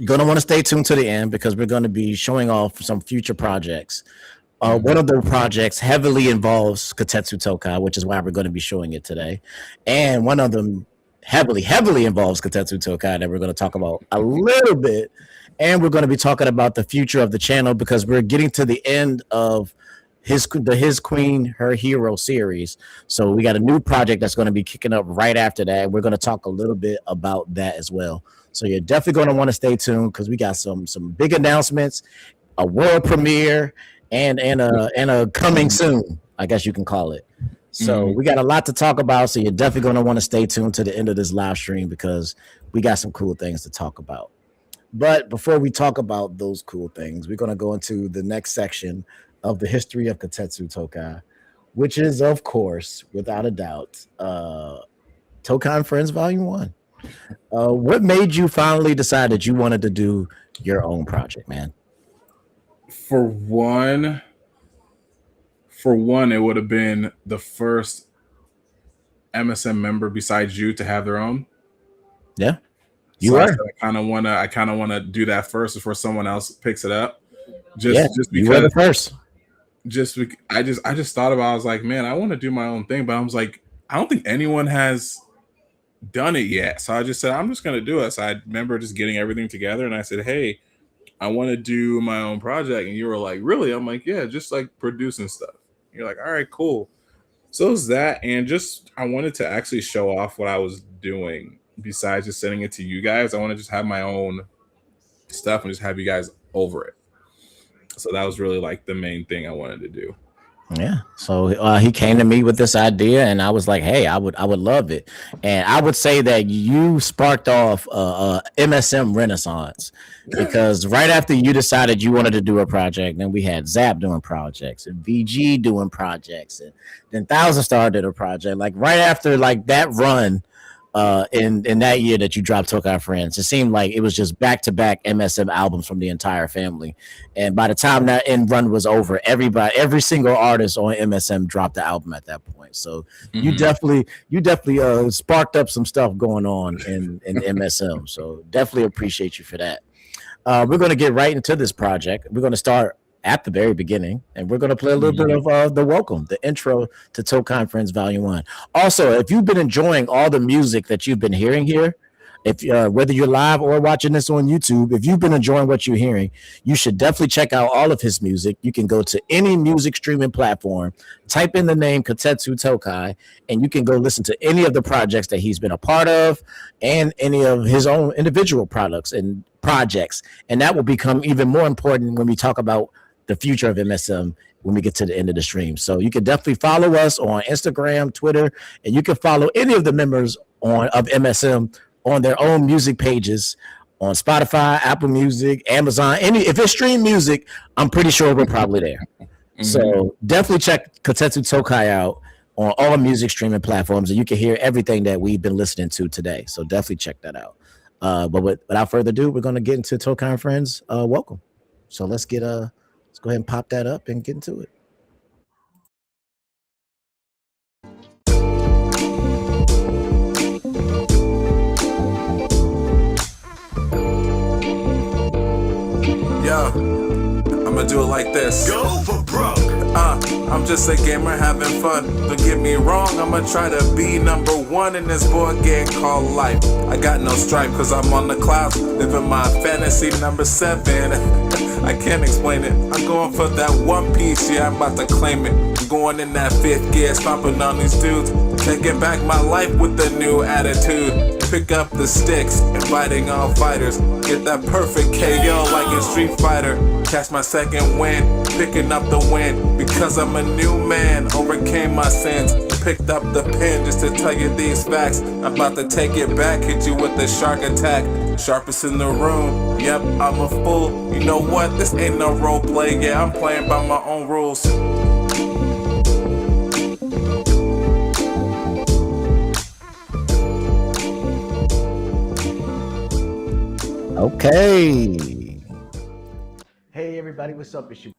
going to want to stay tuned to the end because we're going to be showing off some future projects. One of the projects heavily involves KotetsuTokai, which is why we're going to be showing it today. And one of them heavily involves KotetsuTokai that we're going to talk about a little bit. And we're going to be talking about the future of the channel because we're getting to the end of his Queen, Her Hero series. So we got a new project that's going to be kicking up right after that. We're going to talk a little bit about that as well. So you're definitely going to want to stay tuned because we got some big announcements, a world premiere, and a coming soon, I guess you can call it. So we got a lot to talk about. So you're definitely going to want to stay tuned to the end of this live stream because we got some cool things to talk about. But before we talk about those cool things, we're going to go into the next section of the history of KotetsuTokai, which is, of course, without a doubt, Tokai and Friends Volume 1. What made you finally decide that you wanted to do your own project, man? For one, it would have been the first MSM member besides you to have their own. Yeah. So I kind of wanna do that first before someone else picks it up. Just because you were the first. I just thought about. I was like, man, I want to do my own thing, but I was like, I don't think anyone has done it yet. So I just said, I'm just gonna do it. So I remember just getting everything together, and I said, hey, I want to do my own project. And you were like, really? I'm like, yeah, just like producing stuff. You're like, all right, cool. So it was that, and just I wanted to actually show off what I was doing. Besides just sending it to you guys, I want to just have my own stuff and just have you guys over it. So that was really like the main thing I wanted to do. Yeah. So he came to me with this idea, and I was like, hey, I would love it. And I would say that you sparked off MSM Renaissance, because right after you decided you wanted to do a project, then we had Zap doing projects and VG doing projects, and then Thousand Star did a project. Like right after like that run, in that year that you dropped Tokai Friends, it seemed like it was just back-to-back MSM albums from the entire family. And by the time that end run was over, every single artist on MSM dropped the album at that point. So you definitely sparked up some stuff going on in MSM. So definitely appreciate you for that. We're going to get right into this project. We're going to start at the very beginning, and we're going to play a little bit of the welcome, the intro to Tokai and Friends Volume 1. Also, if you've been enjoying all the music that you've been hearing here, if whether you're live or watching this on YouTube, if you've been enjoying what you're hearing, you should definitely check out all of his music. You can go to any music streaming platform, type in the name KotetsuTokai, and you can go listen to any of the projects that he's been a part of and any of his own individual products and projects. And that will become even more important when we talk about the future of MSM when we get to the end of the stream. So you can definitely follow us on Instagram, Twitter, and you can follow any of the members of MSM on their own music pages on Spotify, Apple Music, Amazon. If it's stream music, I'm pretty sure we're probably there. So definitely check Kotetsu Tokai out on all music streaming platforms, and you can hear everything that we've been listening to today. So definitely check that out. But without further ado, we're gonna get into Tokai and Friends. Welcome. So let's go ahead and pop that up and get into it. Yeah, I'ma do it like this. Go for broke. I'm just a gamer having fun. Don't get me wrong, I'ma try to be number one in this board game called life. I got no stripe cause I'm on the clouds, living my fantasy number 7. I can't explain it. I'm going for that one piece, yeah, I'm about to claim it. I'm going in that 5th gear, stomping on these dudes. Taking back my life with a new attitude. Pick up the sticks, inviting all fighters. Get that perfect KO like in Street Fighter. Catch my second win, picking up the win. Because I'm a new man, overcame my sins. Picked up the pen just to tell you these facts. I'm about to take it back, hit you with the shark attack. Sharpest in the room, yep, I'm a fool. You know what, this ain't no role play. Yeah, I'm playing by my own rules. Okay. Hey everybody, what's up? It's you.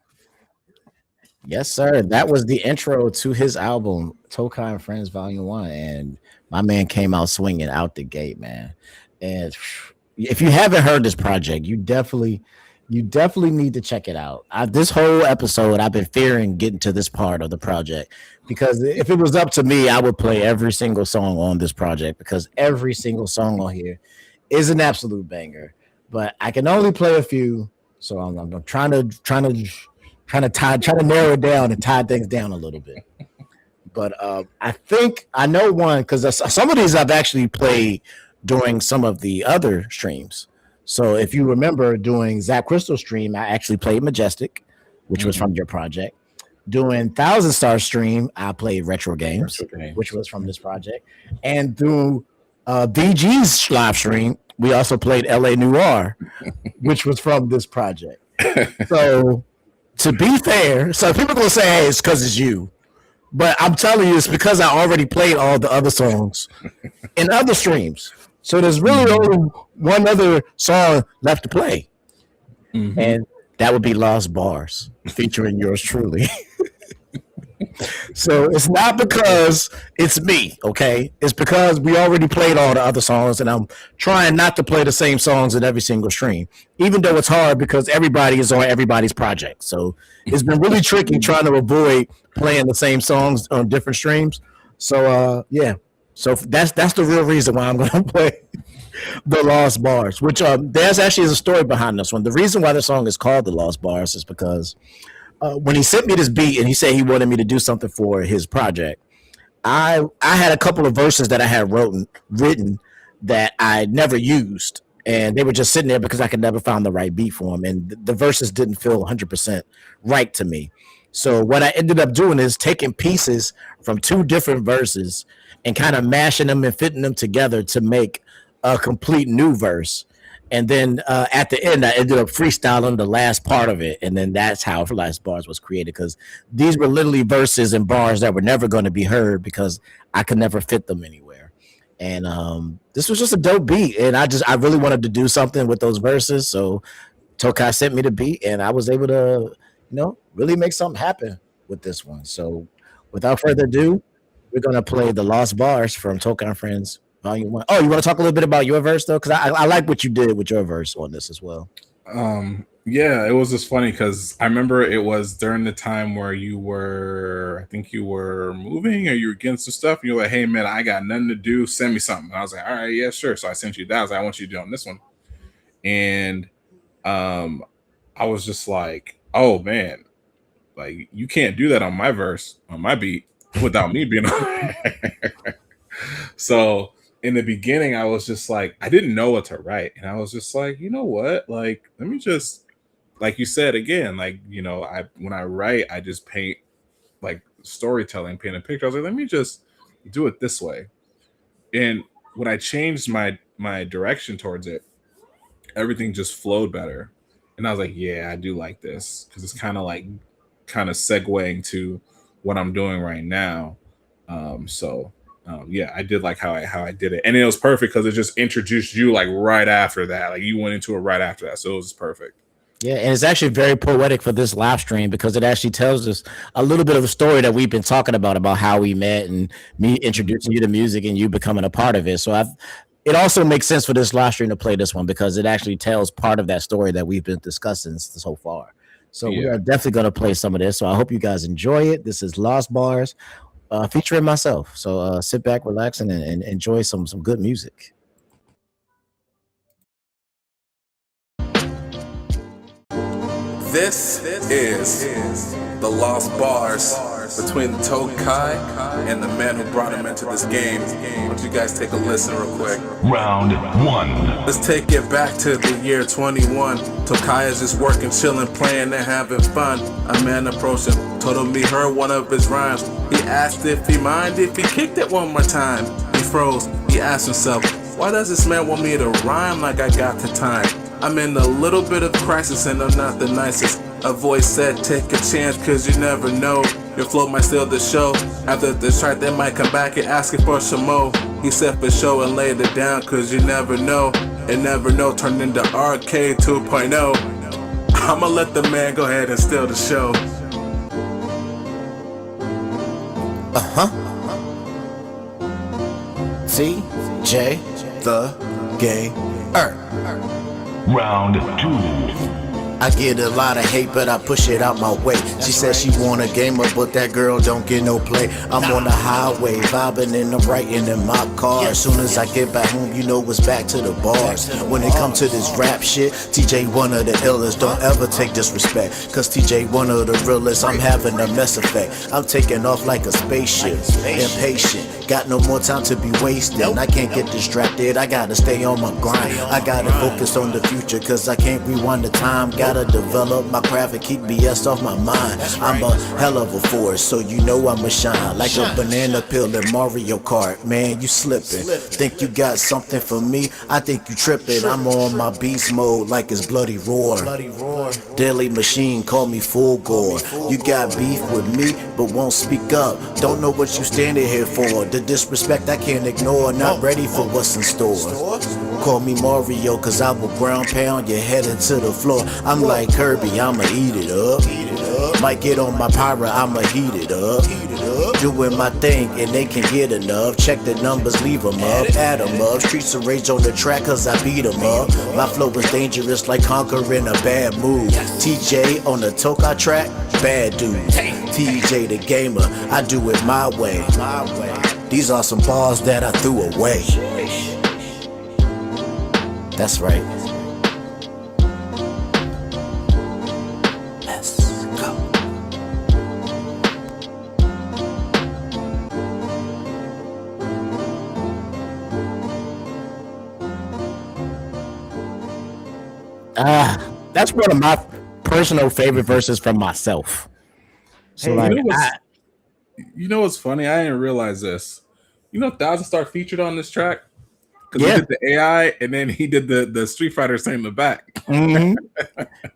Yes, sir. That was the intro to his album, Tokai and Friends Volume 1. And my man came out swinging out the gate, man. And if you haven't heard this project, you definitely need to check it out. This whole episode, I've been fearing getting to this part of the project because if it was up to me, I would play every single song on this project because every single song on here is an absolute banger. But I can only play a few, so I'm trying to narrow it down and tie things down a little bit. But I think I know one because some of these I've actually played during some of the other streams. So if you remember doing Zap Crystal stream, I actually played Majestic, which was from your project. Doing Thousand Star stream, I played Retro Games, which was from this project. And through VG's live stream, we also played LA Noir, which was from this project. So to be fair, so people gonna say, hey, it's because it's you. But I'm telling you, it's because I already played all the other songs in other streams. So there's really only one other song left to play. And that would be Lost Bars, featuring yours truly. So it's not because it's me, okay? It's because we already played all the other songs, and I'm trying not to play the same songs in every single stream, even though it's hard because everybody is on everybody's project. So it's been really tricky trying to avoid playing the same songs on different streams. So yeah, so that's the real reason why I'm going to play the Lost Bars, which there's actually a story behind this one. The reason why the song is called the Lost Bars is because when he sent me this beat and he said he wanted me to do something for his project, I had a couple of verses that I had written that I never used, and they were just sitting there because I could never find the right beat for them, and the verses didn't feel 100% right to me. So what I ended up doing is taking pieces from 2 different verses and kind of mashing them and fitting them together to make a complete new verse. And then at the end, I ended up freestyling the last part of it. And then that's how Last Bars was created, because these were literally verses and bars that were never going to be heard because I could never fit them anywhere. And this was just a dope beat. And I really wanted to do something with those verses. So Tokai sent me the beat and I was able to, really make something happen with this one. So without further ado, we're going to play the Lost Bars from Tokai and Friends Volume 1. Oh, you want to talk a little bit about your verse though? Because I like what you did with your verse on this as well. Yeah, it was just funny because I remember it was during the time where I think you were moving or you were getting some stuff. And you were like, hey man, I got nothing to do. Send me something. And I was like, all right, yeah, sure. So I sent you that. I was like, I want you to do on this one. And I was just like, oh man, like you can't do that on my verse, on my beat without me being on. So in the beginning, I was just like, I didn't know what to write. And I was just like, you know what? Like, let me just, like you said again, like, when I write, I just paint like storytelling, paint a picture. I was like, let me just do it this way. And when I changed my direction towards it, everything just flowed better. And I was like, yeah, I do like this because it's kind of segueing to what I'm doing right now. Yeah, I did like how I did it, and it was perfect because it just introduced you like right after that. Like you went into it right after that, so it was perfect. Yeah, and it's actually very poetic for this live stream because it actually tells us a little bit of a story that we've been talking about how we met and me introducing you to music and you becoming a part of it. So it also makes sense for this live stream to play this one because it actually tells part of that story that we've been discussing so far. So we are definitely going to play some of this. So I hope you guys enjoy it. This is Lost Bars featuring myself. So sit back, relax, and enjoy some good music. This is the Lost Bars between Tokai and the man who brought him into this game. Why don't you guys take a listen real quick? Round 1. Let's take it back to the year 21. Tokai is just working, chilling, playing, and having fun. A man approached him, told him he heard one of his rhymes. He asked if he minded if he kicked it one more time. He froze, he asked himself, why does this man want me to rhyme like I got the time? I'm in a little bit of crisis and I'm not the nicest. A voice said, take a chance cause you never know. Your flow might steal the show. After the track they might come back and ask it for some more. He said for show and laid it down cause you never know. And never know turned into Arcade 2.0. I'ma let the man go ahead and steal the show. TJ the Gamer. Round 2. I get a lot of hate, but I push it out my way. She says she want a gamer, but that girl don't get no play. I'm on the highway, vibing and I'm writing in my car. As soon as I get back home, you know it's back to the bars. When it comes to this rap shit, TJ one of the illest. Don't ever take disrespect, cause TJ one of the realest. I'm having a mess effect. I'm taking off like a spaceship, impatient. Got no more time to be wasted. I can't get distracted, I gotta stay on my grind. I gotta focus on the future, cause I can't rewind the time. Gotta develop my craft and keep BS off my mind. I'm a hell of a force, so you know I'ma shine. Like a banana peel in Mario Kart. Man, you slipping. Think you got something for me? I think you tripping. I'm on my beast mode like it's bloody roar. Deadly machine, call me full gore. You got beef with me, but won't speak up. Don't know what you standing here for. The disrespect I can't ignore. Not ready for what's in store. Call me Mario, cause I will ground pound your head into the floor. I'm like Kirby, I'ma eat it up. Might get on my pyro, I'ma heat it up. Doing my thing and they can get enough. Check the numbers, leave them up, add them up. Streets of rage on the track cause I beat them up. My flow is dangerous like conquering a bad move. TJ on the Tokai track, bad dude. TJ the gamer, I do it my way. These are some bars that I threw away. That's right. Let's go. That's one of my personal favorite verses from myself. So Hey, you know what's funny? I didn't realize this. You know, Thousand Star featured on this track because he did the AI and then he did the Street Fighter thing in the back.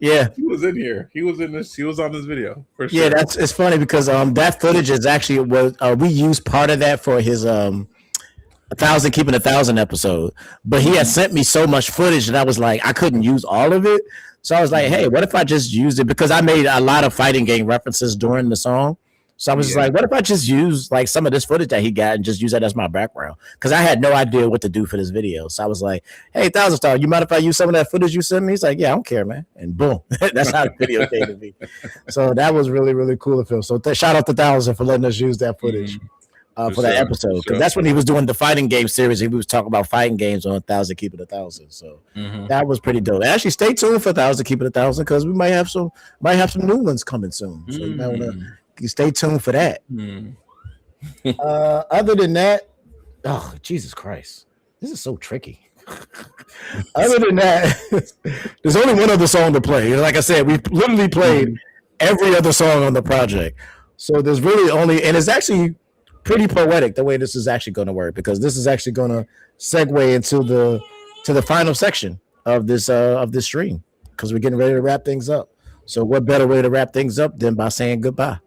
Yeah, he was in here. He was in this. He was on this video for sure. Yeah, it's funny because that footage is actually we used part of that for his 1,000 Keeping 1,000 episode, but he had sent me so much footage and I was like, I couldn't use all of it. So I was like, hey, what if I just used it? Because I made a lot of fighting game references during the song. So I was just like, what if I just use like some of this footage that he got and just use that as my background? Because I had no idea what to do for this video. So I was like, hey, Thousand Star, you mind if I use some of that footage you sent me? He's like, yeah, I don't care, man. And boom, that's how the video came to be. So that was really, really cool of him. So shout out to Thousand for letting us use that footage. For that episode, because that's when he was doing the fighting game series. He was talking about fighting games on 1,000 Keeping 1,000. So that was pretty dope. Actually, stay tuned for 1,000 Keeping 1,000 because we might have some new ones coming soon. So you might want to stay tuned for that. Other than that, oh Jesus Christ, this is so tricky. Other than that, there's only one other song to play. Like I said, we literally played every other song on the project. So there's really only, and it's actually pretty poetic the way this is actually going to work because this is actually going to segue into the final section of this stream because we're getting ready to wrap things up. So what better way to wrap things up than by saying goodbye?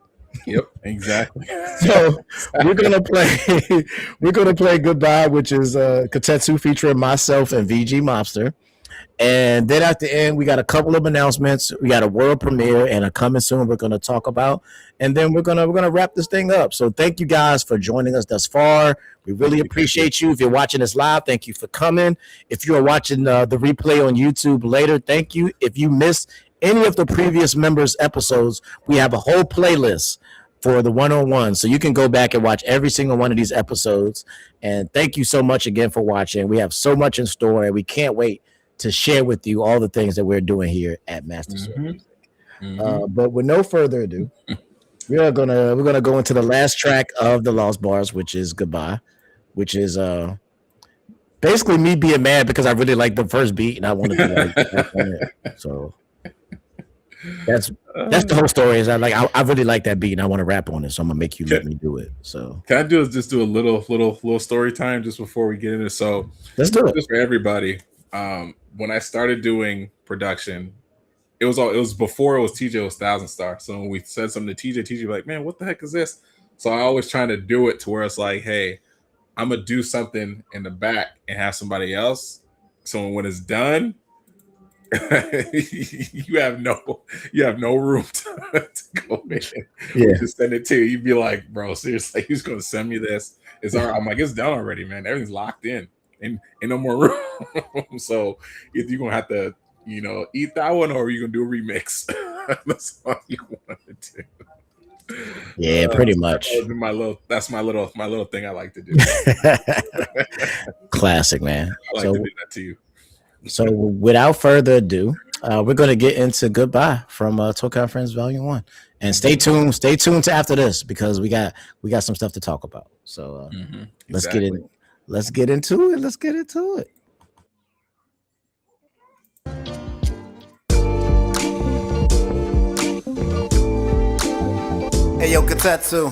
Yep, exactly. So we're gonna play goodbye, which is Kotetsu featuring myself and VG Mobster. And then at the end, we got a couple of announcements. We got a world premiere and a coming soon we're going to talk about. And then we're gonna wrap this thing up. So thank you guys for joining us thus far. We really appreciate you. If you're watching us live, thank you for coming. If you are watching the replay on YouTube later, thank you. If you missed any of the previous members' episodes, we have a whole playlist for the one-on-one. So you can go back and watch every single one of these episodes. And thank you so much again for watching. We have so much in store and we can't wait to share with you all the things that we're doing here at Master Sword Music. But with no further ado, we're gonna go into the last track of the Lost Bars, which is Goodbye, which is basically me being mad because I really liked the first beat and I wanted to like on it. So that's the whole story. Is I really like that beat and I want to rap on it, so I'm gonna make you let me do it. So can I just do a little story time just before we get into? So let's do it. Just for everybody. When I started doing production, it was before it was TJ, it was Thousand Star. So when we said something to TJ was like, man, what the heck is this? So I always trying to do it to where it's like, hey, I'm gonna do something in the back and have somebody else. So when it's done, you have no room to go in. Yeah. Just send it to you. You'd be like, bro, seriously, he's gonna send me this. I'm like, it's done already, man. Everything's locked in. And no more room. So either you're gonna have to, eat that one, or you're gonna do a remix. That's all you want to do. Yeah, pretty much. That's my little thing I like to do. Classic, man. I like to do that to you. So without further ado, we're gonna get into Goodbye from Tokai Friends Volume 1. And stay tuned to after this because we got some stuff to talk about. So let's get in. Let's get into it. Hey, yo, Kotetsu.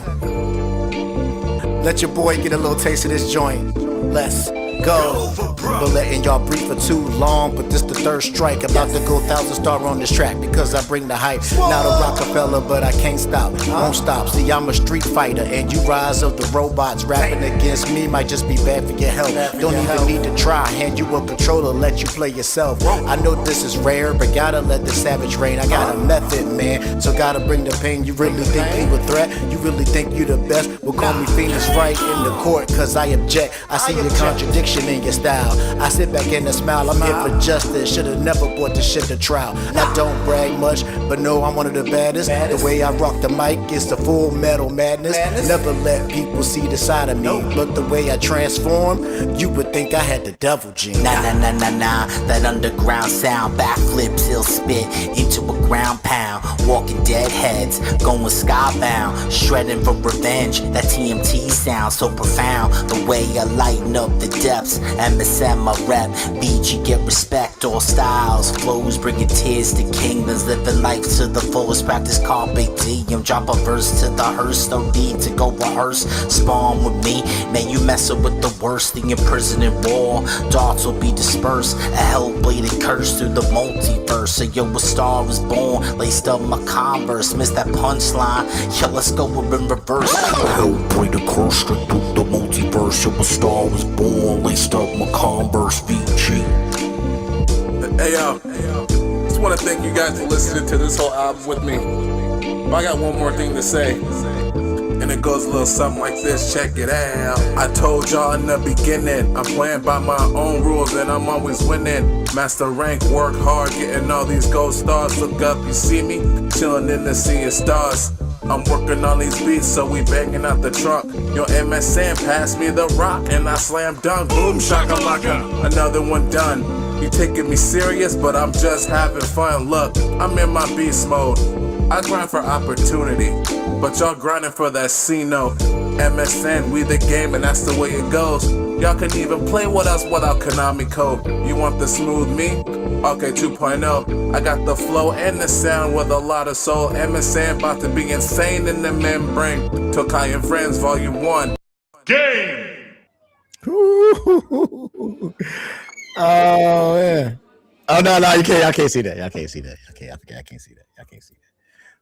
Let your boy get a little taste of this joint. Let's go. Been letting y'all breathe for too long, but this the third strike. About to go 1,000 star on this track because I bring the hype. Not a Rockefeller, but I can't stop, won't stop. See, I'm a street fighter, and you rise of the robots. Rapping against me might just be bad for your health. Don't even need to try. Hand you a controller, let you play yourself. I know this is rare, but gotta let the savage reign. I got a method, man, so gotta bring the pain. You really think you a threat? You really think you the best? Well, call me Phoenix right in the court, cause I object. I see your contradiction in your style. I sit back and smile, I'm here for justice. Should've never brought this shit to trial. I don't brag much, but no, I'm one of the baddest. The way I rock the mic is the full metal madness. Never let people see the side of me, but the way I transform, you would think I had the devil gene. Nah, that underground sound, backflips he'll spit into a ground pound. Walking dead heads, going skybound, shredding for revenge. That TMT sound so profound. The way I lighten up the depths, MSM my rep. BG get respect, all styles, flows bringing tears to kingdoms, living life to the fullest. Practice carpe diem, drop a verse to the hearse, no need to go rehearse. Spawn with me, man, you messing with the worst thing in prison and war. Darts will be dispersed, a hell-bladed curse through the multiverse. So yo, a star was born, laced up my Converse, missed that punchline. Yo, let's go in reverse. A hell-bladed curse through the multiverse. Yo, a star was born, laced up my Converse, VG. Hey yo, just want to thank you guys for listening to this whole album with me. But I got one more thing to say, and it goes a little something like this. Check it out. I told y'all in the beginning, I'm playing by my own rules and I'm always winning. Master rank, work hard, getting all these gold stars. Look up, you see me chilling in the sea of stars. I'm working on these beats, so we banging out the trunk. Yo, MSN, pass me the rock, and I slam dunk. Boom, shakalaka, another one done. You taking me serious, but I'm just having fun. Look, I'm in my beast mode. I grind for opportunity, but y'all grinding for that C-note. MSN, we the game, and that's the way it goes. Y'all can even play with us without Konami code. You want the smooth me? Okay, 2.0. I got the flow and the sound with a lot of soul. MSN about to be insane in the membrane. Tokai and Friends, Volume 1. Game! Oh, yeah. Oh no, you can't. I can't see that. I can't see that. I can't see that. I can't see that.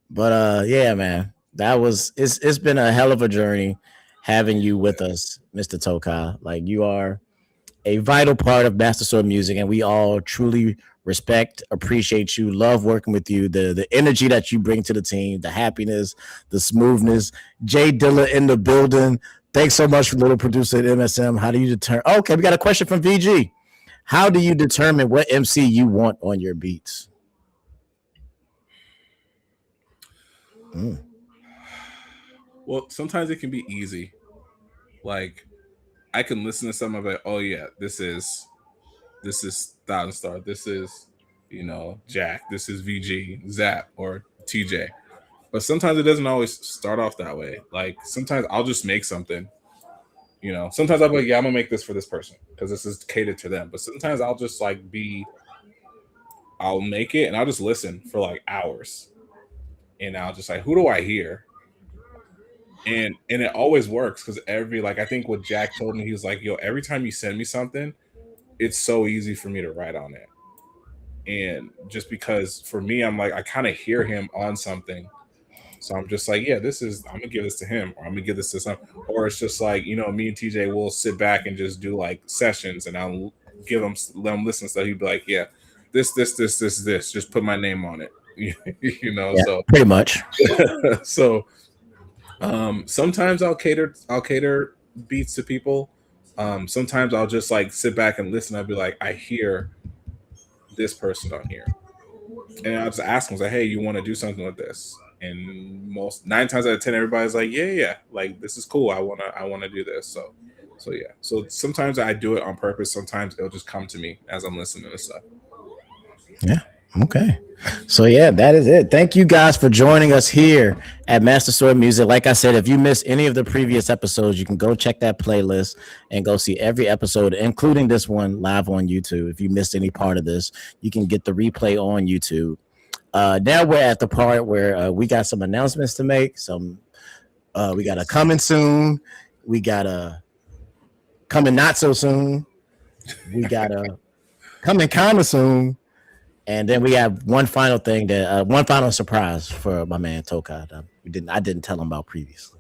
But yeah, man, that was it's been a hell of a journey having you with us, Mr. Tokai. Like you are a vital part of Master Sword Music, and we all truly respect, appreciate you, love working with you, the energy that you bring to the team, the happiness, the smoothness. Jay Dilla in the building. Thanks so much for little producer at MSM. How do you determine? Oh, okay, we got a question from VG. How do you determine what MC you want on your beats? Well, sometimes it can be easy. Like I can listen to some of it. Oh yeah, this is Thousand Star. This is Jack. This is VG, Zap, or TJ. But sometimes it doesn't always start off that way. Like sometimes I'll just make something. Sometimes I'll be like, yeah, I'm gonna make this for this person because this is catered to them. But sometimes I'll just I'll make it and I'll just listen for like hours, and I'll just like, who do I hear? And it always works because I think what Jack told me, he was like, yo, every time you send me something, it's so easy for me to write on it. And just because for me, I'm like, I kind of hear him on something. So I'm just like, yeah, I'm gonna give this to him, or I'm gonna give this to some, or it's just like, me and TJ will sit back and just do like sessions, and I'll let him listen. So he'd be like, yeah, this, just put my name on it, Yeah, so pretty much. so sometimes I'll cater beats to people. Sometimes I'll just like sit back and listen. I'll be like, I hear this person on here, and I'll just ask them, like, hey, you want to do something with this? And most 9 times out of 10, everybody's like, yeah, like this is cool. I wanna do this. So yeah. So sometimes I do it on purpose. Sometimes it'll just come to me as I'm listening to stuff. Yeah. Okay. So yeah, that is it. Thank you guys for joining us here at Master Sword Music. Like I said, if you missed any of the previous episodes, you can go check that playlist and go see every episode, including this one live on YouTube. If you missed any part of this, you can get the replay on YouTube. Now we're at the part where we got some announcements to make. We got a coming soon. We got a coming not so soon. We got a coming kind of soon. And then we have one final thing one final surprise for my man Tokai. I didn't tell him about previously.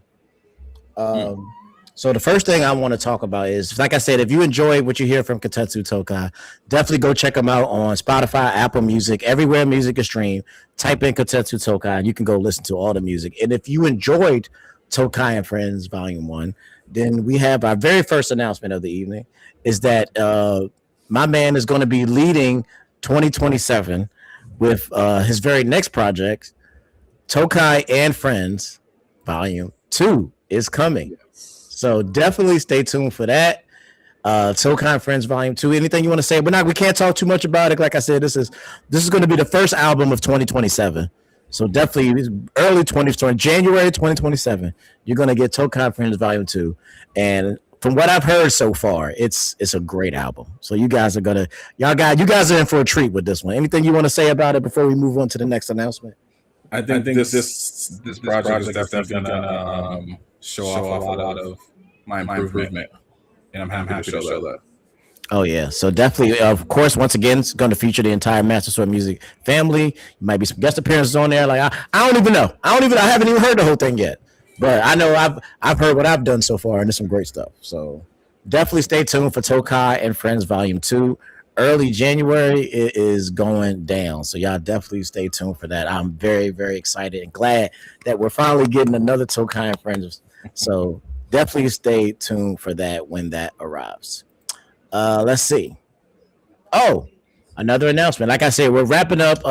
So the first thing I want to talk about is, like I said, if you enjoy what you hear from KotetsuTokai, definitely go check them out on Spotify, Apple Music, everywhere music is streamed. Type in KotetsuTokai and you can go listen to all the music. And if you enjoyed Tokai and Friends Volume 1, then we have our very first announcement of the evening is that my man is going to be leading 2027 with his very next project, Tokai and Friends Volume 2 is coming. So definitely stay tuned for that. Tokai and Friends Volume 2. Anything you want to say? We can't talk too much about it. Like I said, this is going to be the first album of 2027. So definitely early 2020, January 2027, you're going to get Tokai and Friends Volume 2. And from what I've heard so far, it's a great album. So you guys are in for a treat with this one. Anything you want to say about it before we move on to the next announcement? I think this project is definitely gonna show off a lot of my improvement, and I'm happy to show that. Oh yeah, so definitely, of course, once again, it's going to feature the entire Master Sword Music family. You might be some guest appearances on there. Like I don't even know. I haven't even heard the whole thing yet. But I know I've heard what I've done so far, and there's some great stuff. So definitely stay tuned for Tokai and Friends Volume 2. Early January, it is going down. So y'all definitely stay tuned for that. I'm very, very excited and glad that we're finally getting another Tokai and Friends. So definitely stay tuned for that when that arrives. Let's see. Oh, another announcement. Like I said, we're wrapping up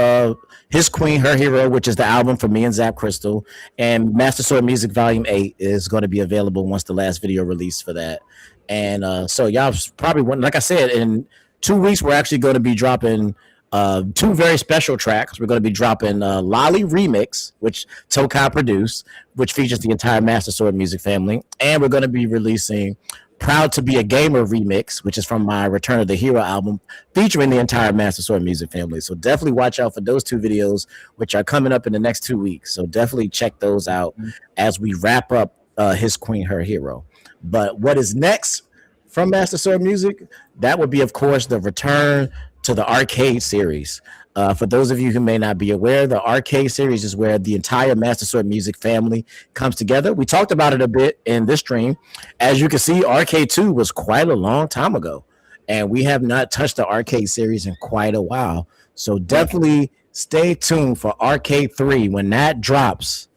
His Queen, Her Hero, which is the album for me and Zap Crystal. And Master Sword Music Volume 8 is going to be available once the last video released for that. And so y'all probably want, like I said, in 2 weeks, we're actually going to be dropping 2 very special tracks. We're going to be dropping Lolly Remix, which Tokai produced, which features the entire Master Sword Music family. And we're going to be releasing Proud to Be a Gamer remix, which is from my Return of the Hero album, featuring the entire Master Sword Music family. So definitely watch out for those 2 videos, which are coming up in the next 2 weeks. So definitely check those out as we wrap up His Queen, Her Hero. But what is next from Master Sword Music? That would be, of course, the return to the arcade series. For those of you who may not be aware, the arcade series is where the entire Master Sword Music family comes together. We talked about it a bit in this stream. As you can see, Arcade 2 was quite a long time ago, and we have not touched the arcade series in quite a while. So definitely stay tuned for Arcade 3 when that drops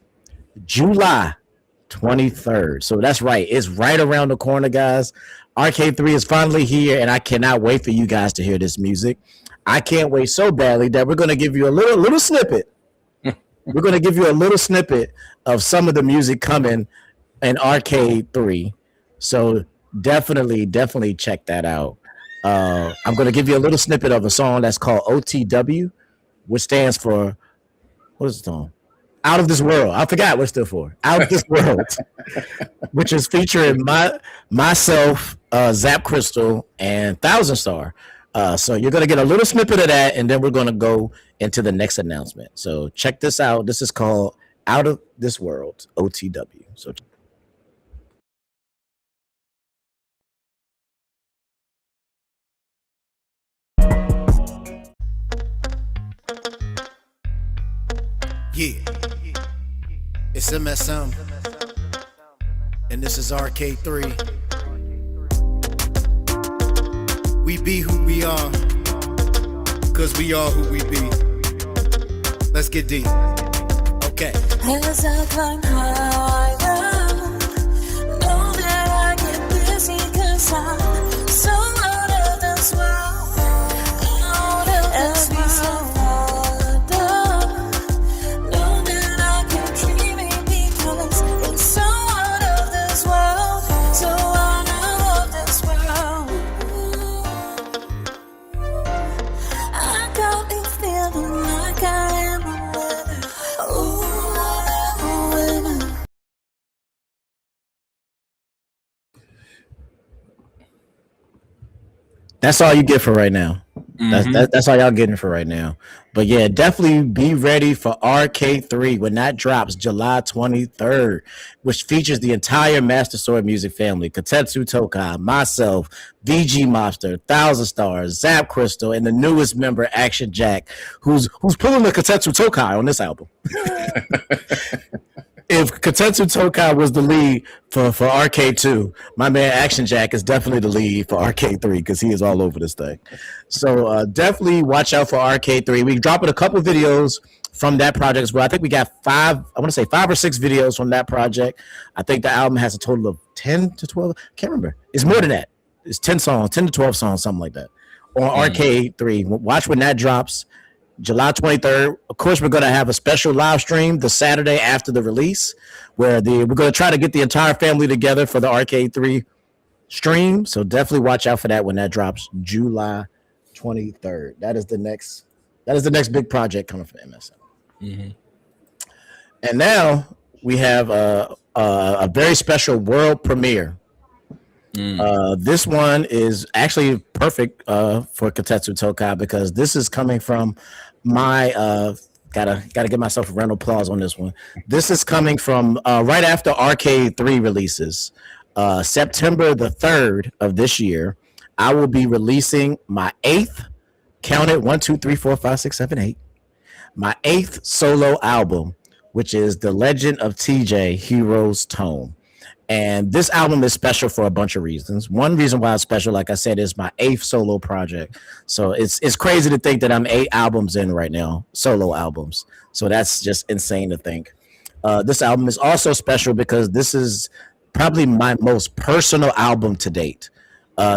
July 23rd. So that's right. It's right around the corner, guys. Arcade 3 is finally here, and I cannot wait for you guys to hear this music. I can't wait so badly that we're going to give you a little snippet. We're going to give you a little snippet of some of the music coming in Arcade 3. So definitely check that out. I'm going to give you a little snippet of a song that's called OTW, which stands for, what is the song? Out of This World. I forgot what it stood for. Out of This World, which is featuring myself, Zap Crystal, and Thousand Star. So you're going to get a little snippet of that, and then we're going to go into the next announcement. So check this out. This is called Out of This World, OTW. So Yeah, it's MSM, and this is Arcade 3. We be who we are, cause we are who we be. Let's get deep. Okay. As I climb higher, know that I get busy cause I'm so out of this world. Out of this world. Know that I keep dreaming because it's so out of this world. So out of this world. I got me feeling like I am a winner. Ooh, I am a winner. that's all you get for right now. That's all y'all getting for right now. But yeah, definitely be ready for Arcade 3 when that drops July 23rd, which features the entire Master Sword Music family, KotetsuTokai, myself, VG Mobster, Thousand Stars, Zap Crystal, and the newest member, Action Jack, who's pulling the KotetsuTokai on this album. If KotetsuTokai was the lead for Arcade 2, my man Action Jack is definitely the lead for Arcade 3 because he is all over this thing. So definitely watch out for Arcade 3. We're dropping a couple videos from that project as well. I think we got 5 or 6 videos from that project. I think the album has a total of 10 to 12. Can't remember. It's more than that. It's 10 songs, 10 to 12 songs, something like that. On Arcade 3. Watch when that drops. July 23rd. Of course, we're going to have a special live stream the Saturday after the release where we're going to try to get the entire family together for the Arcade 3 stream. So definitely watch out for that when that drops July 23rd. That is the next big project coming from MSM. And now we have a very special world premiere. This one is actually perfect for KotetsuTokai because this is coming from my gotta give myself a round of applause on this one. This is coming from right after Arcade 3 releases. September the 3rd of this year, I will be releasing my 8th, count it, 1, 2, 3, 4, 5, 6, 7, 8, my 8th solo album, which is The Legend of TJ Hero's Tome. And this album is special for a bunch of reasons. One reason why it's special, like I said, is my 8th solo project. So it's crazy to think that I'm 8 albums in right now, solo albums. So that's just insane to think. This album is also special because this is probably my most personal album to date.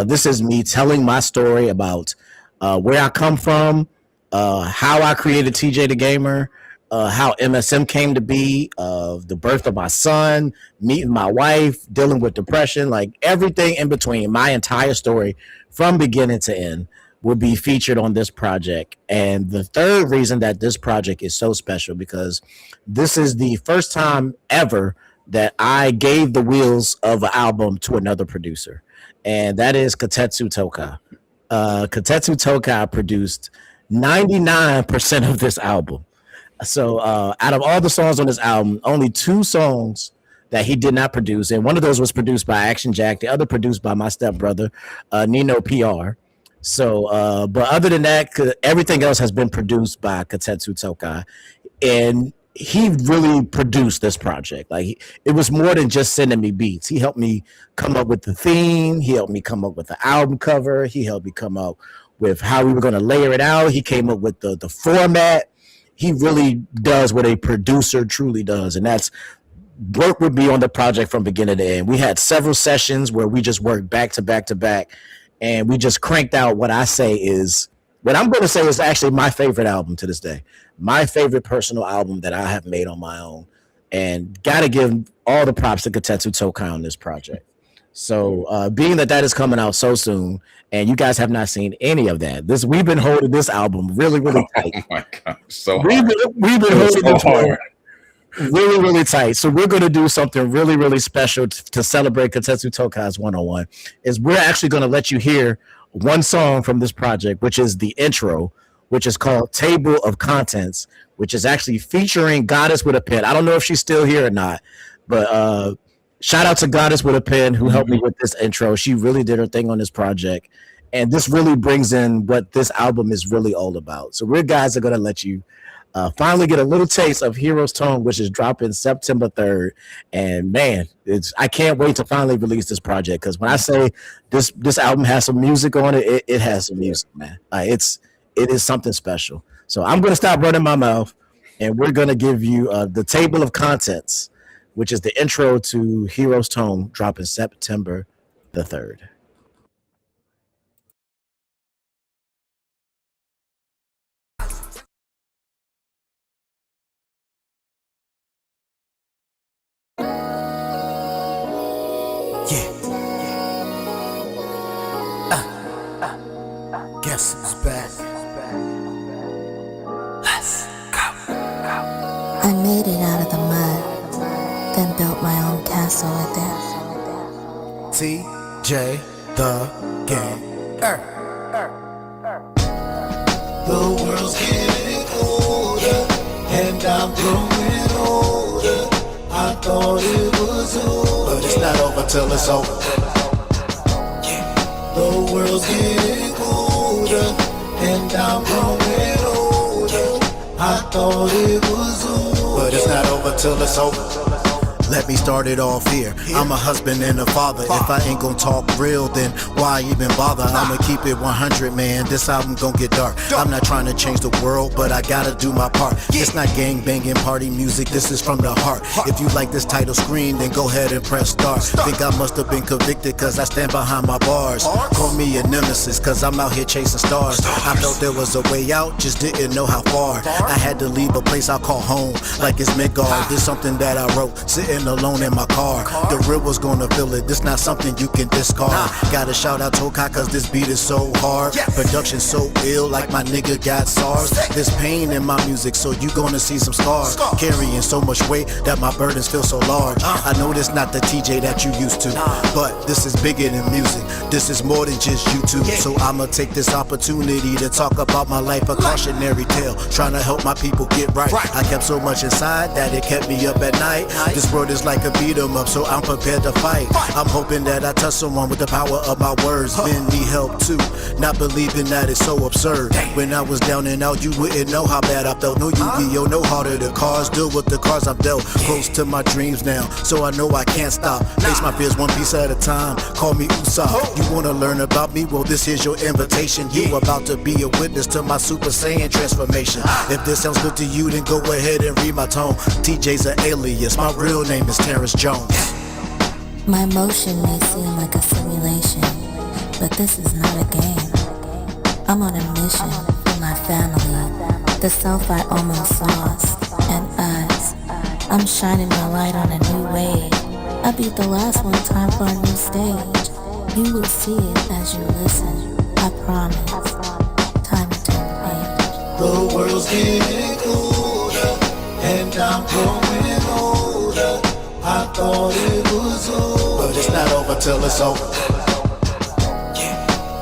This is me telling my story about where I come from, how I created TJ the Gamer, how MSM came to be, the birth of my son, meeting my wife, dealing with depression, like everything in between. My entire story from beginning to end will be featured on this project. And the third reason that this project is so special because this is the first time ever that I gave the wheels of an album to another producer, and that is KotetsuTokai. KotetsuTokai produced 99% of this album. So out of all the songs on this album, only 2 songs that he did not produce, and one of those was produced by Action Jack, the other produced by my stepbrother, Nino PR. So, but other than that, everything else has been produced by KotetsuTokai, and he really produced this project. Like it was more than just sending me beats. He helped me come up with the theme. He helped me come up with the album cover. He helped me come up with how we were going to layer it out. He came up with the format. He really does what a producer truly does, and that's work with me on the project from beginning to end. We had several sessions where we just worked back to back to back, and we just cranked out what I'm going to say is actually my favorite album to this day. My favorite personal album that I have made on my own, and got to give all the props to KotetsuTokai on this project. So, being that is coming out so soon, and you guys have not seen any of that, we've been holding this album really, really tight. Oh my god, so we've been holding so this hard. really, really tight. So we're going to do something really, really special to celebrate KotetsuTokai's 101. Is we're actually going to let you hear one song from this project, which is the intro, which is called Table of Contents, which is actually featuring Goddess with a Pen. I don't know if she's still here or not, but shout out to Goddess with a Pen who helped me with this intro. She really did her thing on this project, and this really brings in what this album is really all about. So we're guys are going to let you finally get a little taste of Hero's Tone, which is dropping September 3rd. And man, I can't wait to finally release this project, because when I say this album has some music on it, it has some music, man. It is something special. So I'm going to stop running my mouth, and we're going to give you the Table of Contents, which is the intro to Hero's Tone, dropping September the 3rd. Guess it's back. Let's go. I made it out of the mud, then built my own castle within. TJ the Gang. The world's getting older, and I'm growing older. I thought it was over, But it's not over till it's over. the world's getting older, and I'm growing older. I thought it was over, But it's not over till it's over. Let me start it off here. I'm a husband and a father. If I ain't gon' talk real, then why even bother? I'ma keep it 100, man. This album gon' get dark. I'm not trying to change the world, but I gotta do my part. It's not gang banging party music, this is from the heart. If you like this title screen, then go ahead and press start. Think I must have been convicted, cause I stand behind my bars. Call me a nemesis, cause I'm out here chasing stars. I felt there was a way out, just didn't know how far. I had to leave a place I call home, like it's Midgard. This something that I wrote, sitting alone in my car. The real was gonna feel it, this not something you can discard. Gotta shout out Tokai, cause this beat is so hard. Production so ill, like my nigga got SARS. There's pain in my music, so you gonna see some scars. Carrying so much weight that my burdens feel so large. I know this not the TJ that you used to, but this is bigger than music. This is more than just YouTube. So I'ma take this opportunity to talk about my life, a cautionary tale, trying to help my people get right. I kept so much inside that it kept me up at night. This world is like a beat 'em up, so I'm prepared to fight. I'm hoping that I touch someone with the power of my words. Then need help too, not believing that it's so absurd. When I was down and out, you wouldn't know how bad I felt. No Yu-Gi-Oh, no harder the cards, deal with the cards I'm dealt. Close to my dreams now, so I know I can't stop. Face my fears one piece at a time, call me Usopp. You wanna learn about me? Well, this is your invitation. You about to be a witness to my Super Saiyan transformation. If this sounds good to you, then go ahead and read my tone. TJ's an alias, my real name is Terrence Jones. My motion may seem like a simulation, but this is not a game. I'm on a mission for my family, the self I almost lost, and us. I'm shining my light on a new wave. I'll be the last one, time for a new stage. You will see it as you listen, I promise. Time to turn the page. the world's getting older, and I'm growing older. I thought it was over, But it's not over till it's over.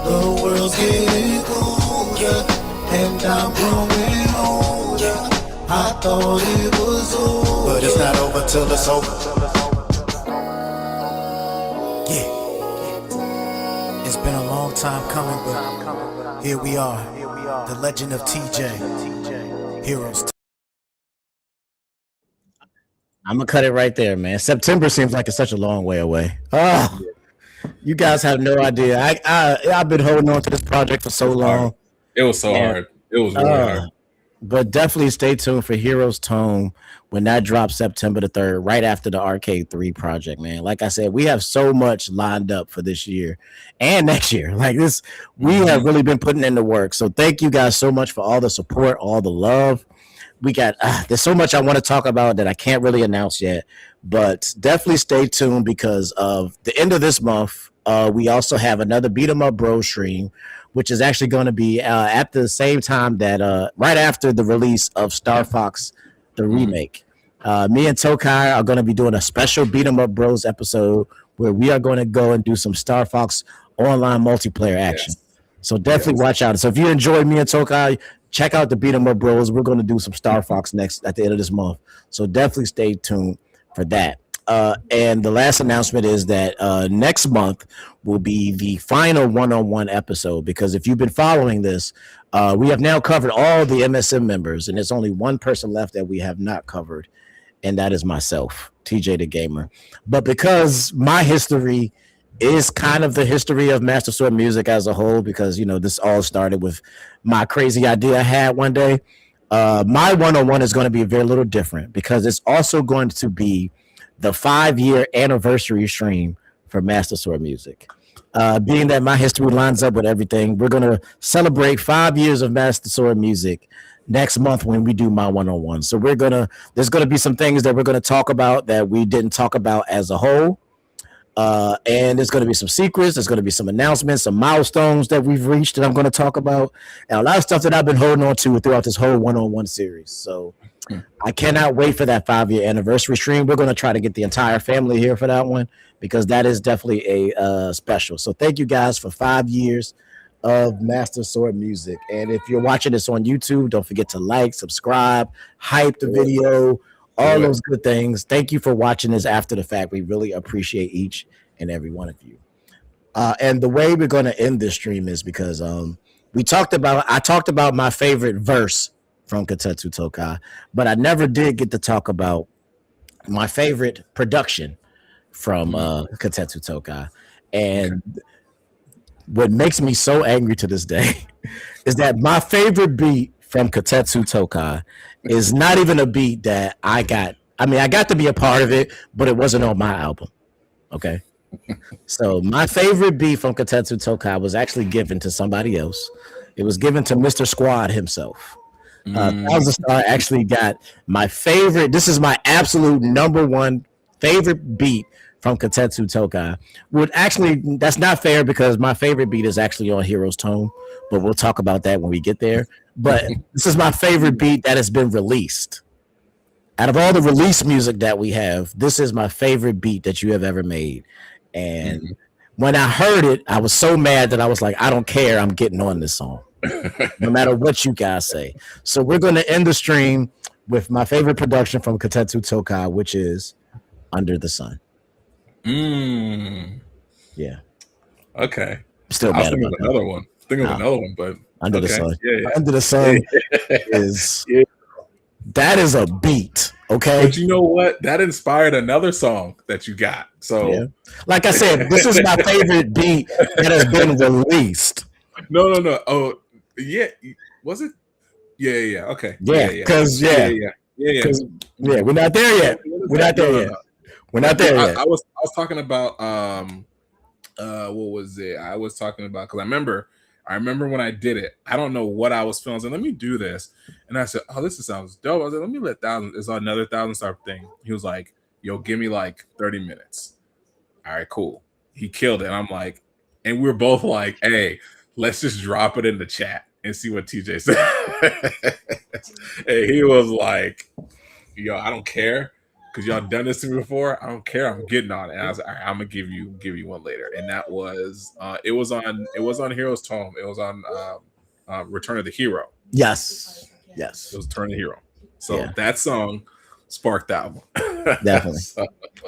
the world's getting older, and I'm growing older. I thought it was over, But it's not over till it's over. Yeah. It's been a long time coming, but here we are. The legend of TJ. Heroes. I'm gonna cut it right there, man. September seems like it's such a long way away. Oh, you guys have no idea. I've been holding on to this project for so long. It was so hard. It was really hard. But definitely stay tuned for Heroes Tome when that drops September the 3rd, right after the Arcade 3 project, man. Like I said, we have so much lined up for this year and next year. Like this, we have really been putting in the work. So thank you guys so much for all the support, all the love. We got there's so much I want to talk about that I can't really announce yet, but definitely stay tuned because of the end of this month. We also have another Beat 'em Up Bro stream, which is actually going to be at the same time that right after the release of Star Fox, the remake. Me and Tokai are going to be doing a special Beat 'em Up Bros episode where we are going to go and do some Star Fox online multiplayer action. Yes. So definitely watch out. So if you enjoy me and Tokai, check out the Beat 'em Up Bros. We're going to do some Star Fox next at the end of this month. So definitely stay tuned for that. And the last announcement is that next month will be the final one-on-one episode, because if you've been following this, we have now covered all the MSM members, and there's only one person left that we have not covered, and that is myself, TJ the Gamer. But because my history is kind of the history of Master Sword Music as a whole, because, you know, this all started with my crazy idea I had one day, my one-on-one is going to be very little different, because it's also going to be the 5-year anniversary stream for Master Sword Music. Being that my history lines up with everything, we're going to celebrate 5 years of Master Sword Music next month when we do my one-on-one. So there's going to be some things that we're going to talk about that we didn't talk about as a whole. And there's going to be some secrets. There's going to be some announcements, some milestones that we've reached that I'm going to talk about, and a lot of stuff that I've been holding on to throughout this whole one-on-one series. So I cannot wait for that 5-year anniversary stream. We're going to try to get the entire family here for that one, because that is definitely a special. So thank you guys for 5 years of Master Sword Music. And if you're watching this on YouTube, don't forget to like, subscribe, hype the video, all those good things. Thank you for watching this after the fact. We really appreciate each and every one of you. And the way we're going to end this stream is because I talked about my favorite verse from KotetsuTokai, but I never did get to talk about my favorite production from KotetsuTokai. And what makes me so angry to this day is that my favorite beat from KotetsuTokai is not even a beat that I got. I mean, I got to be a part of it, but it wasn't on my album. Okay. So my favorite beat from KotetsuTokai was actually given to somebody else. It was given to Mr. Squad himself. Thousand Star actually got my favorite. This is my absolute number one favorite beat from KotetsuTokai. That's not fair, because my favorite beat is actually on Heroes Tome, but we'll talk about that when we get there. But this is my favorite beat that has been released. Out of all the release music that we have, this is my favorite beat that you have ever made. And when I heard it, I was so mad that I was like, I don't care. I'm getting on this song, no matter what you guys say. So we're going to end the stream with my favorite production from KotetsuTokai, which is Under the Sun. Yeah. Okay. Still mad about another one. Another one, but Under the Sun. Yeah. Under the Sun is that is a beat. Okay. But you know what? That inspired another song that you got. So like I said, this is my favorite beat that has been released. No. Oh, yeah. Was it? Yeah. Okay. Yeah. Because we're not there yet. We're not there yet. We're not there yet. I was talking about what was it? I was talking about, because I remember when I did it, I don't know what I was feeling. I was like, let me do this. And I said, oh, this sounds dope. I was like, let me let it's another 1,000 star thing. He was like, yo, give me like 30 minutes. All right, cool. He killed it. And I'm like, and we were both like, hey, let's just drop it in the chat and see what TJ said. And he was like, yo, I don't care, because y'all done this to me before. I don't care. I'm getting on it. And I was like, all right, I'm gonna give you one later. And that was it was on Heroes Tome. It was on Return of the Hero. Yes. It was Return of the Hero. So that song sparked that one. Definitely.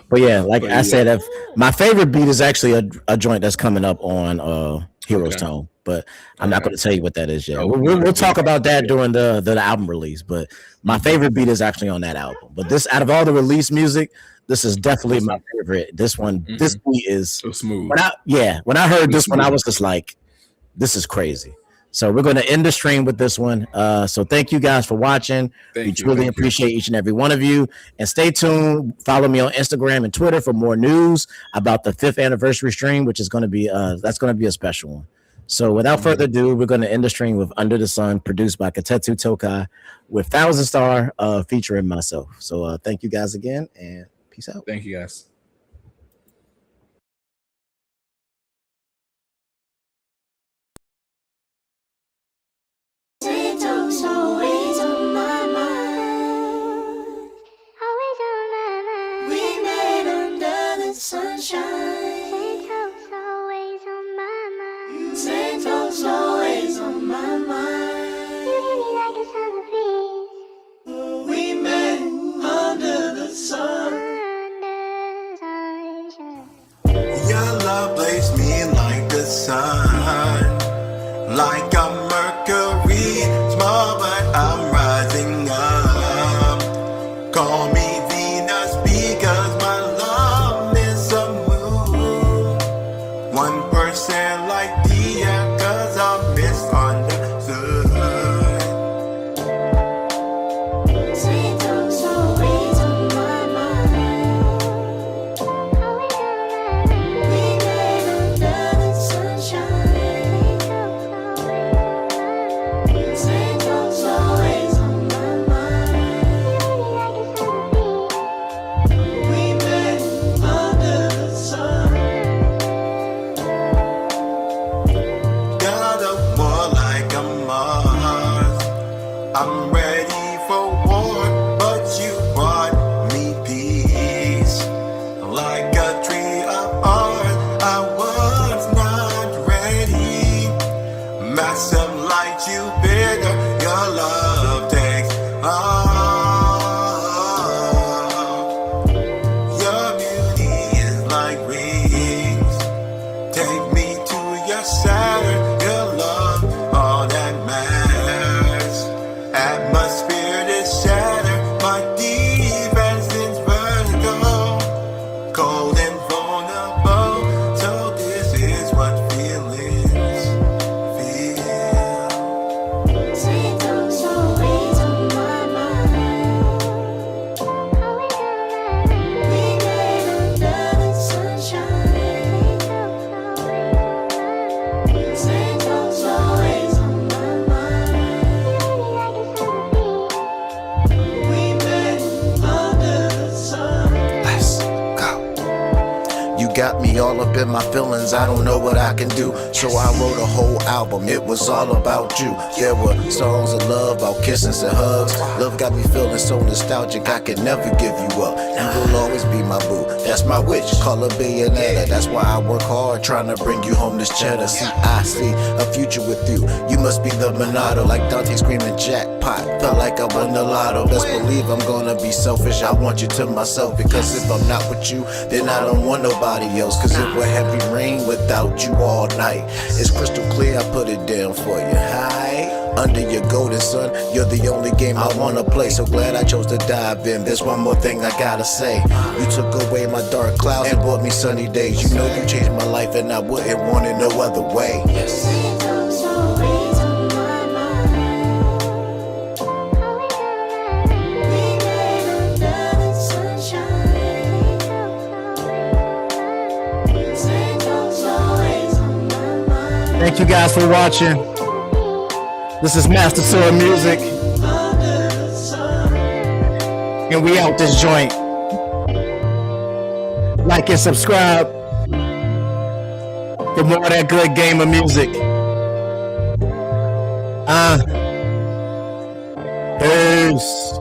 But I said, if my favorite beat is actually a joint that's coming up on Hero's Okay. Tone, but I'm not going to tell you what that is yet. Oh, We'll talk about that during the album release. But my favorite beat is actually on that album. But this, out of all the release music, this is definitely my favorite. This one, this beat is so smooth. When I heard this one, I smooth. was just like, this is crazy. So we're going to end the stream with this one. So thank you guys for watching. We truly appreciate each and every one of you. And stay tuned. Follow me on Instagram and Twitter for more news about the 5th anniversary stream, which is going to be that's going to be a special one. So without further ado, we're going to end the stream with Under the Sun, produced by KotetsuTokai, with 1000 Star featuring myself. So thank you guys again, and peace out. Thank you guys. Always on my mind. Always on my mind. We met under the sunshine. Always on my mind. Santos always on my mind. You hit me like a summer breeze. We met under the sun. Your love blazed me like the sun, like a Mercury, small but I'm rising up. Call me Venus because my love is a moon. 1% like the air 'cause I'm misunderstood. Santos always on my mind. We met under the sunshine. Santos always on my mind. We met under the sun. Got a war like a Mars. I'm ready for war, but you brought me peace. Like a tree of art, I was not ready. Massive like you bigger, your love takes off. Your beauty is like rings. Take me to your Saturn, your love, all that matters. Atmosphere is shattered, my defense is vertical. Cold and vulnerable, so this is what feelings feel. Santos always on my mind. We met under the sunshine. Santos always on my mind. We met under the sun. Let's go. You got me all up in my feelings, I don't know what I can do. So I wrote a whole album, it was all about you. There were songs of love, about kisses and hugs. Love got me feeling so nostalgic, I can never give you up. You will always be my boo, that's my witch, call her Bayonetta. That's why I work hard, trying to bring you home this cheddar. See, I see a future with you. You must be the Monado, like Dante screaming jackpot. Felt like I won the lotto. Best believe I'm gonna be selfish, I want you to myself. Because if I'm not with you, then I don't want nobody else. Cause it would heavy rain without you all night. It's crystal clear, I put it down for you. Hi. Under your golden sun, you're the only game I wanna play. So glad I chose to dive in. There's one more thing I gotta say. You took away my dark clouds and brought me sunny days. You know you changed my life and I wouldn't want it no other way. Santos always on my mind. We met under the sunshine. Santos always on my mind. Thank you guys for watching. This is Master Sword Music, and we out this joint. Like and subscribe for more of that good game of music. Peace.